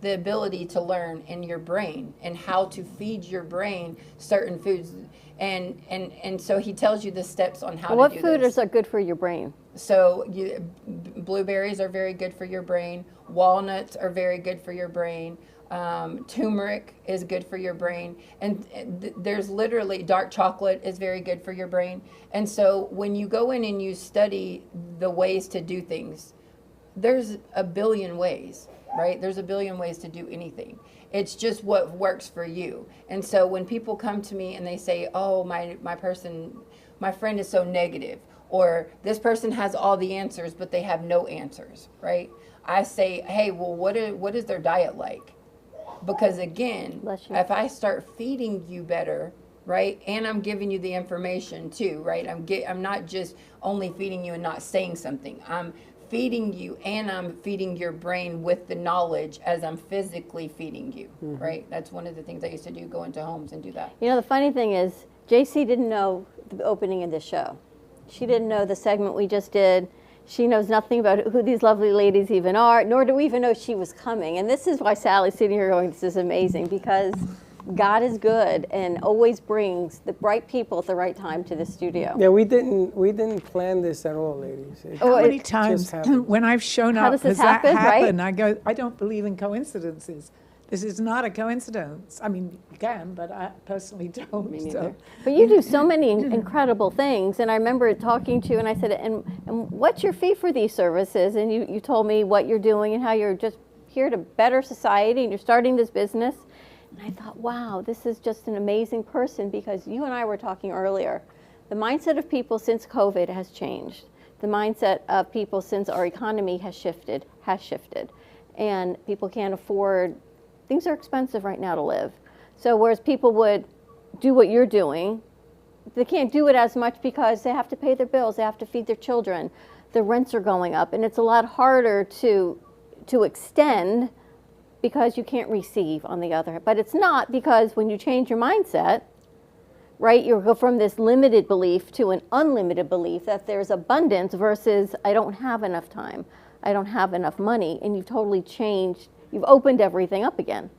the ability to learn in your brain and how to feed your brain certain foods. And so he tells you the steps on how to do this. What food are good for your brain? So blueberries are very good for your brain. Walnuts are very good for your brain. Turmeric is good for your brain. And there's literally, dark chocolate is very good for your brain. And so when you go in and you study the ways to do things, there's a billion ways, right? There's a billion ways to do anything. It's just what works for you. And so when people come to me and they say, oh, my friend is so negative, or this person has all the answers, but they have no answers, right? I say, hey, well, what is their diet like? Because again, if I start feeding you better, right, and I'm giving you the information too, right? I'm not just only feeding you and not saying something. I'm feeding you and I'm feeding your brain with the knowledge as I'm physically feeding you, right? That's one of the things I used to do, go into homes and do that. You know, the funny thing is, JC didn't know the opening of this show. She didn't know the segment we just did. She knows nothing about who these lovely ladies even are, nor do we even know she was coming. And this is why Sally's sitting here going, this is amazing, because God is good and always brings the right people at the right time to the studio. Yeah, we didn't plan this at all, ladies. How many times when I've shown up has that happened? I go, I don't believe in coincidences. This is not a coincidence. I mean, you can, but I personally don't. Me neither. But you do so many incredible things. And I remember talking to you, and I said, and what's your fee for these services? And you told me what you're doing and how you're just here to better society, and you're starting this business. And I thought, wow, this is just an amazing person, because you and I were talking earlier. The mindset of people since COVID has changed. The mindset of people since our economy has shifted. And people can't afford, things are expensive right now to live. So whereas people would do what you're doing, they can't do it as much because they have to pay their bills, they have to feed their children, the rents are going up, and it's a lot harder to extend because you can't receive on the other hand. But it's not, because when you change your mindset, right, you go from this limited belief to an unlimited belief that there's abundance versus I don't have enough time, I don't have enough money, and you've totally changed, you've opened everything up again.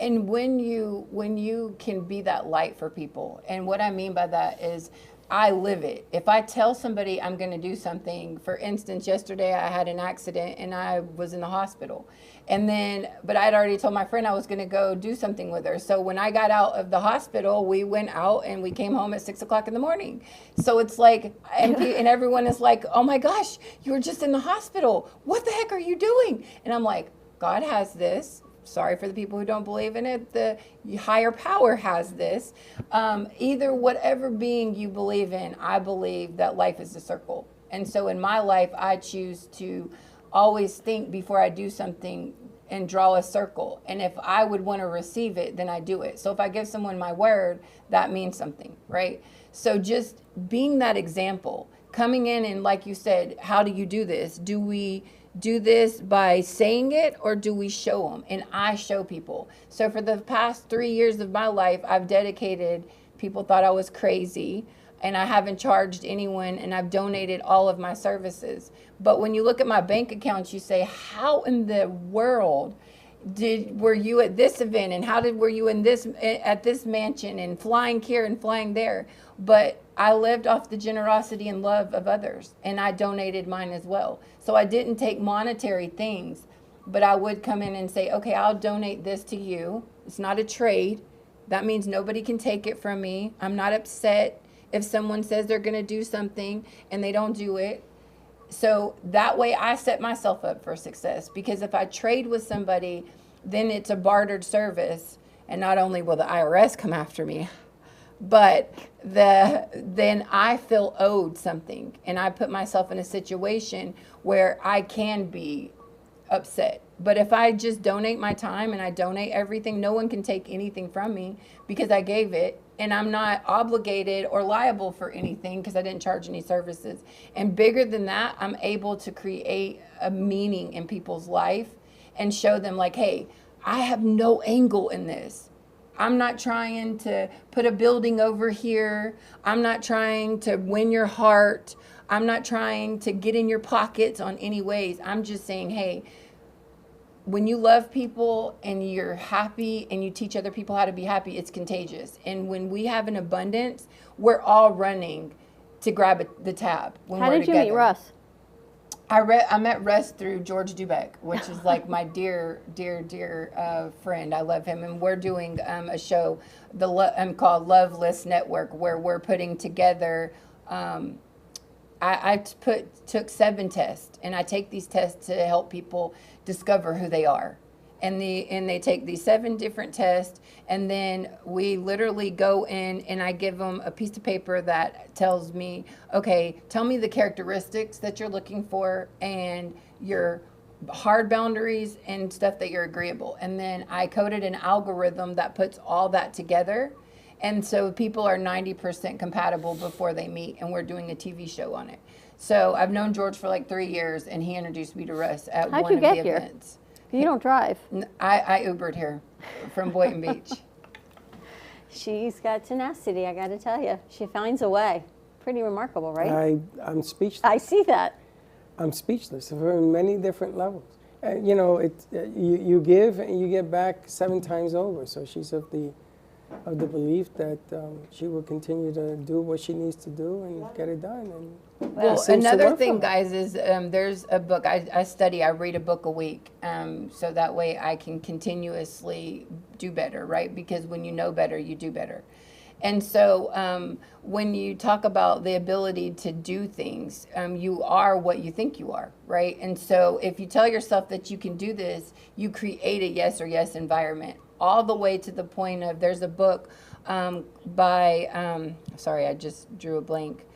And when you can be that light for people, and what I mean by that is I live it. If I tell somebody I'm going to do something, for instance, yesterday I had an accident and I was in the hospital. And then, but I'd already told my friend I was going to go do something with her. So when I got out of the hospital, we went out and we came home at 6 o'clock in the morning. So it's like, and everyone is like, oh my gosh, you were just in the hospital. What the heck are you doing? And I'm like, God has this. Sorry for the people who don't believe in it. The higher power has this. Either whatever being you believe in, I believe that life is a circle. And so in my life, I choose to always think before I do something and draw a circle. And if I would want to receive it, then I do it. So if I give someone my word, that means something, right? So just being that example, coming in and like you said, how do you do this? Do we do this by saying it or do we show them? And I show people. So for the past 3 years of my life, I've dedicated, people thought I was crazy, and I haven't charged anyone, and I've donated all of my services. But when you look at my bank accounts, you say, how in the world were you at this event, and were you at this mansion, and flying here and flying there? But I lived off the generosity and love of others, and I donated mine as well. So I didn't take monetary things, but I would come in and say, okay, I'll donate this to you. It's not a trade. That means nobody can take it from me. I'm not upset if someone says they're going to do something and they don't do it. So that way I set myself up for success, because if I trade with somebody, then it's a bartered service, and not only will the IRS come after me, but then I feel owed something, and I put myself in a situation where I can be upset. But if I just donate my time and I donate everything, no one can take anything from me because I gave it, and I'm not obligated or liable for anything because I didn't charge any services. And bigger than that, I'm able to create a meaning in people's life and show them like, hey, I have no angle in this. I'm not trying to put a building over here. I'm not trying to win your heart. I'm not trying to get in your pockets on any ways. I'm just saying, hey, when you love people and you're happy and you teach other people how to be happy, it's contagious. And when we have an abundance, we're all running to grab the tab. How did you meet Russ? I met Russ through George Dubeck, which is like my dear friend. I love him. And we're doing a show called Loveless Network, where we're putting together, I took 7 tests, and I take these tests to help people discover who they are. And they take these 7 different tests, and then we literally go in and I give them a piece of paper that tells me, okay, tell me the characteristics that you're looking for and your hard boundaries and stuff that you're agreeable. And then I coded an algorithm that puts all that together. And so people are 90% compatible before they meet, and we're doing a TV show on it. So I've known George for like 3 years, and he introduced me to Russ at one of the events. You don't drive. I Ubered here from Boynton Beach. She's got tenacity, I got to tell you. She finds a way. Pretty remarkable, right? I'm speechless. I see that. I'm speechless for many different levels. You know, you give and you get back 7 times over. So she's of the belief that she will continue to do what she needs to do and get it done. And well, another thing, guys, is there's a book I read a book a week, so that way I can continuously do better, right? Because when you know better, you do better. And so when you talk about the ability to do things, you are what you think you are, right? And so if you tell yourself that you can do this, you create a yes or yes environment, all the way to the point of, there's a book by, sorry, I just drew a blank,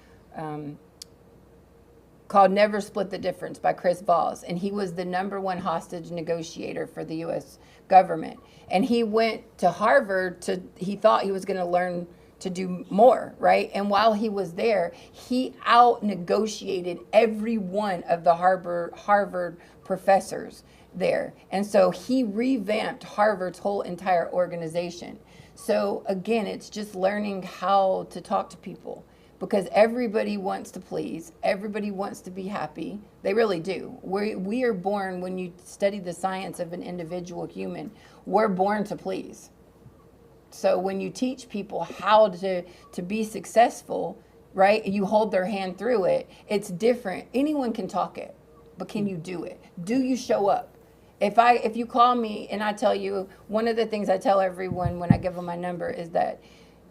called Never Split the Difference by Chris Voss. And he was the #1 hostage negotiator for the U.S. government. And he went to Harvard he thought he was going to learn to do more, right? And while he was there, he out-negotiated every one of the Harvard professors there. And so he revamped Harvard's whole entire organization. So again, it's just learning how to talk to people, because everybody wants to please, everybody wants to be happy. They really do. We are born, when you study the science of an individual human, we're born to please. So when you teach people how to be successful, right? You hold their hand through it. It's different. Anyone can talk it, but can you do it? Do you show up? If you call me and I tell you, one of the things I tell everyone when I give them my number is that,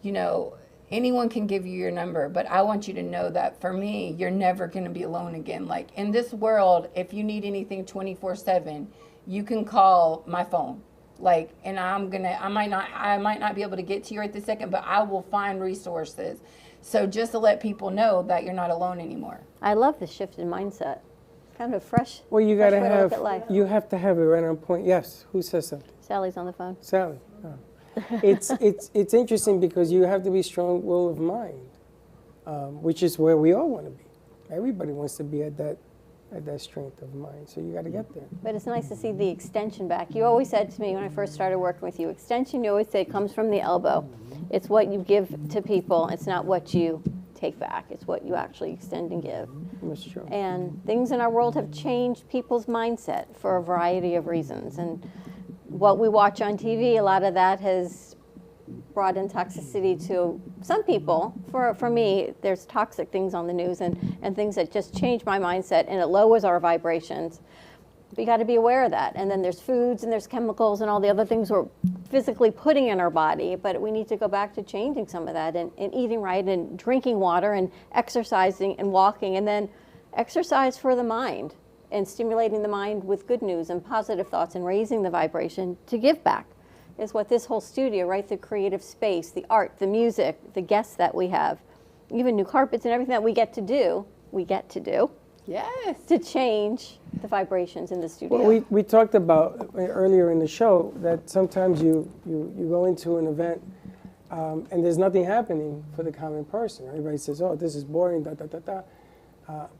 you know, anyone can give you your number, but I want you to know that for me, you're never going to be alone again. Like in this world, if you need anything 24/7, you can call my phone. Like, and I might not be able to get to you right this second, but I will find resources. So just to let people know that you're not alone anymore. I love the shift in mindset. Kind of fresh. Well, you got to fresh way look at life. you have to have it right on point. Yes, who says something? Sally's on the phone. Sally. Oh. It's interesting because you have to be strong will of mind, which is where we all want to be. Everybody wants to be at that strength of mind. So you got to get there. But it's nice to see the extension back. You always said to me when I first started working with you, extension, you always say, comes from the elbow. It's what you give to people. It's not what you take back. It's what you actually extend and give. That's true. And things in our world have changed people's mindset for a variety of reasons. And what we watch on TV, a lot of that has brought in toxicity to some people. For me, there's toxic things on the news and things that just change my mindset, and it lowers our vibrations. We got to be aware of that. And then there's foods and there's chemicals and all the other things we're physically putting in our body, but we need to go back to changing some of that and eating right and drinking water and exercising and walking, and then exercise for the mind and stimulating the mind with good news and positive thoughts and raising the vibration to give back is what this whole studio, right? The creative space, the art, the music, the guests that we have, even new carpets and everything that we get to do. Yes. To change the vibrations in the studio. Well, we talked about earlier in the show that sometimes you go into an event and there's nothing happening for the common person. Everybody says, oh, this is boring, da, da, da, da.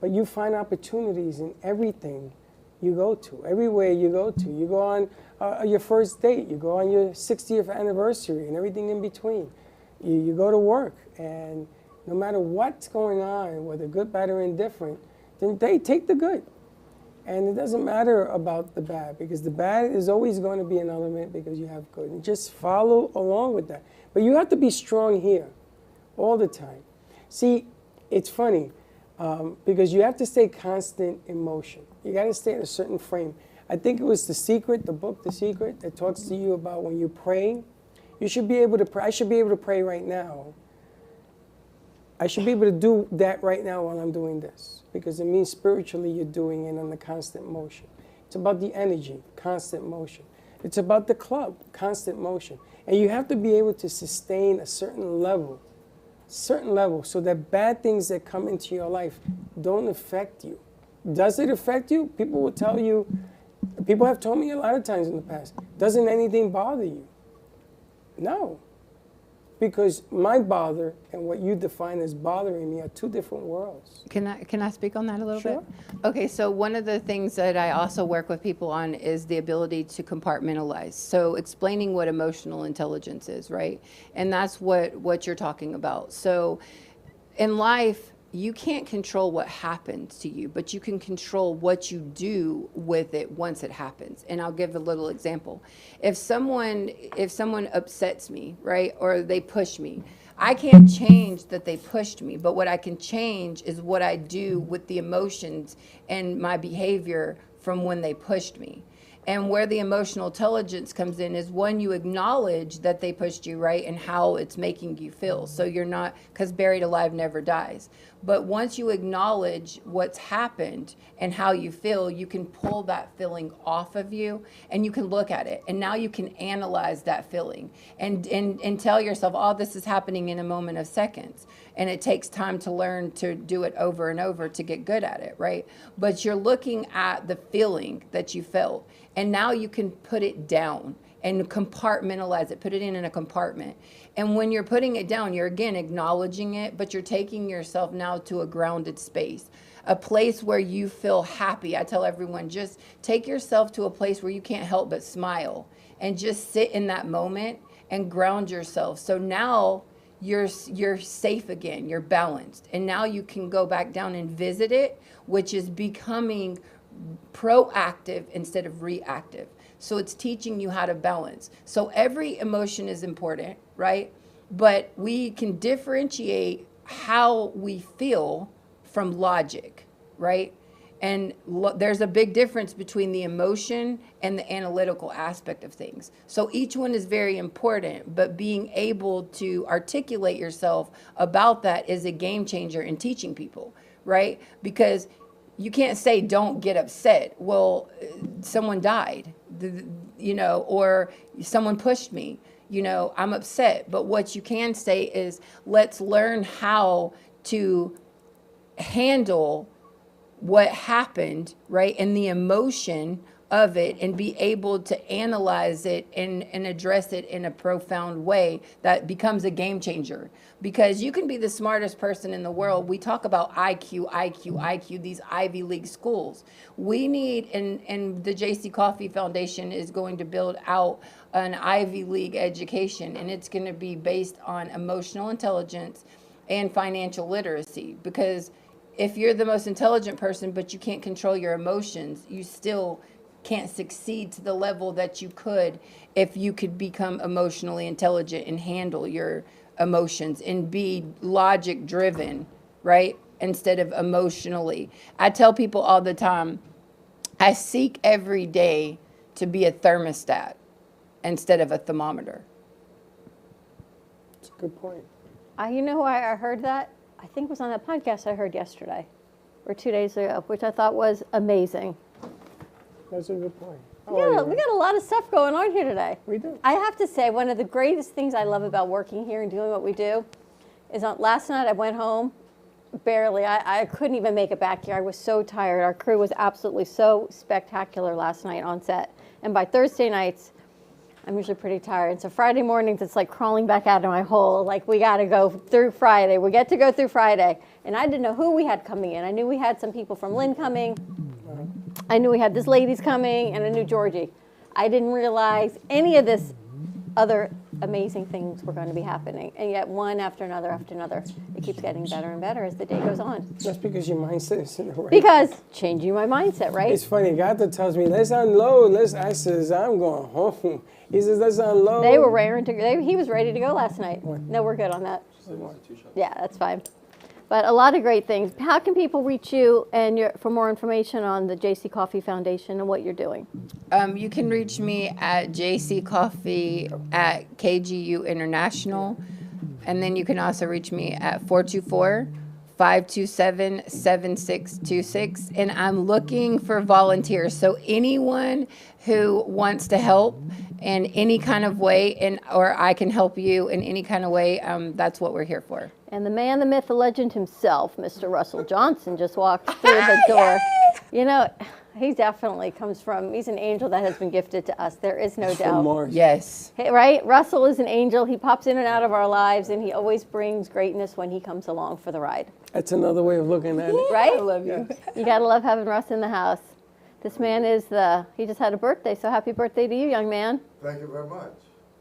But you find opportunities in everything you go to, everywhere you go to. You go on your first date, you go on your 60th anniversary and everything in between. You go to work, and no matter what's going on, whether good, bad, or indifferent, then they take the good. And it doesn't matter about the bad, because the bad is always going to be an element because you have good. And just follow along with that. But you have to be strong here all the time. See, it's funny because you have to stay constant in motion. You got to stay in a certain frame. I think it was The Secret, the book The Secret, that talks to you about when you pray. You should be able to pray. I should be able to pray right now. I should be able to do that right now while I'm doing this, because it means spiritually you're doing it on the constant motion. It's about the energy, constant motion. It's about the club, constant motion. And you have to be able to sustain a certain level, so that bad things that come into your life don't affect you. Does it affect you? People will tell you, people have told me a lot of times in the past, doesn't anything bother you? No. Because my bother and what you define as bothering me are two different worlds. Can I speak on that a little Sure. bit? Okay, so one of the things that I also work with people on is the ability to compartmentalize. So explaining what emotional intelligence is, right? And that's what you're talking about. So in life, you can't control what happens to you, but you can control what you do with it once it happens. And I'll give a little example. If someone upsets me, right, or they push me, I can't change that they pushed me, but what I can change is what I do with the emotions and my behavior from when they pushed me. And where the emotional intelligence comes in is when you acknowledge that they pushed you, right, and how it's making you feel. So you're not, because buried alive never dies. But once you acknowledge what's happened and how you feel, you can pull that feeling off of you and you can look at it. And now you can analyze that feeling and tell yourself, oh, this is happening in a moment of seconds. And it takes time to learn to do it over and over to get good at it, right? But you're looking at the feeling that you felt. And now you can put it down and compartmentalize it, put it in a compartment. And when you're putting it down, you're again acknowledging it, but you're taking yourself now to a grounded space, a place where you feel happy. I tell everyone, just take yourself to a place where you can't help but smile and just sit in that moment and ground yourself. So now you're safe again, you're balanced. And now you can go back down and visit it, which is becoming proactive instead of reactive. So it's teaching you how to balance. So every emotion is important, right? But we can differentiate how we feel from logic, right? And there's a big difference between the emotion and the analytical aspect of things. So each one is very important, but being able to articulate yourself about that is a game changer in teaching people, right? Because you can't say, don't get upset. Well, someone died, or someone pushed me, I'm upset. But what you can say is, let's learn how to handle what happened, right, and the emotion of it, and be able to analyze it and address it in a profound way that becomes a game changer. Because you can be the smartest person in the world. We talk about IQ, these Ivy League schools. We need, and the JC Coffee Foundation is going to build out an Ivy League education, and it's going to be based on emotional intelligence and financial literacy. Because if you're the most intelligent person, but you can't control your emotions, you still can't succeed to the level that you could if you could become emotionally intelligent and handle your emotions and be logic driven, right? Instead of emotionally. I tell people all the time, I seek every day to be a thermostat instead of a thermometer. That's a good point. You know why I heard that? I think it was on that podcast I heard yesterday or 2 days ago, which I thought was amazing. That's a good point. We got a lot of stuff going on here today. We do. I have to say, one of the greatest things I love about working here and doing what we do is last night I went home, barely. I couldn't even make it back here. I was so tired. Our crew was absolutely so spectacular last night on set. And by Thursday nights, I'm usually pretty tired. And so Friday mornings, it's like crawling back out of my hole. Like, we got to go through Friday. We get to go through Friday. And I didn't know who we had coming in. I knew we had some people from Lynn coming. I knew we had this lady's coming, and I knew Georgie. I didn't realize any of this other amazing things were going to be happening. And yet one after another, it keeps getting better and better as the day goes on. That's because your mindset is in the right. Because changing my mindset, right? It's funny. God tells me, let's unload. I says, I'm going home. He says, let's unload. They were raring to go. He was ready to go last night. No, we're good on that. Yeah, that's fine. But a lot of great things. How can people reach you for more information on the JC Coffee Foundation and what you're doing? You can reach me at JC Coffee at KGU International. And then you can also reach me at 424-527-7626. And I'm looking for volunteers. So anyone who wants to help in any kind of way, or I can help you in any kind of way, that's what we're here for. And the man, the myth, the legend himself, Mr. Russell Johnson, just walked through the door. You know, he definitely he's an angel that has been gifted to us. There is no doubt. Mars. Yes. Right? Russell is an angel. He pops in and out of our lives, and he always brings greatness when he comes along for the ride. That's another way of looking at it. Right? I love you. You got to love having Russ in the house. This man he just had a birthday, so happy birthday to you, young man. Thank you very much.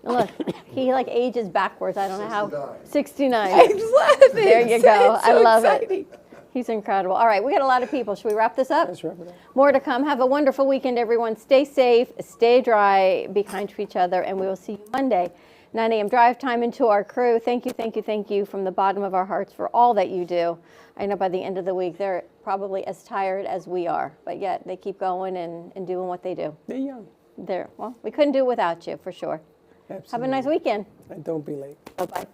Look, he ages backwards. I don't know how. 69. I love it. There you go. It's so I love exciting. it. He's incredible. All right, we got a lot of people. Should we wrap this up? Let's wrap it up. More to come. Have a wonderful weekend, everyone. Stay safe, stay dry, be kind to each other, and we will see you Monday, 9 a.m. drive time. Into our crew, thank you from the bottom of our hearts for all that you do. I know by the end of the week, they're probably as tired as we are, but yet they keep going and doing what they do. They're young. Well, we couldn't do it without you, for sure. Absolutely. Have a nice weekend. And don't be late. Bye-bye.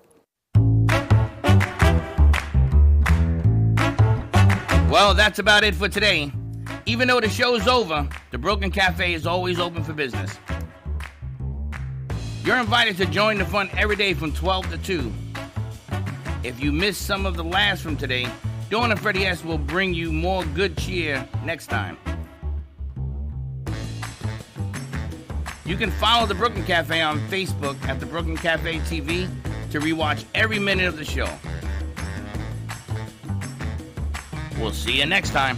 Well, that's about it for today. Even though the show's over, the Broken Cafe is always open for business. You're invited to join the fun every day from 12 to 2. If you missed some of the laughs from today, Dawn and Freddie S. will bring you more good cheer next time. You can follow the Brooklyn Cafe on Facebook at the Brooklyn Cafe TV to rewatch every minute of the show. We'll see you next time.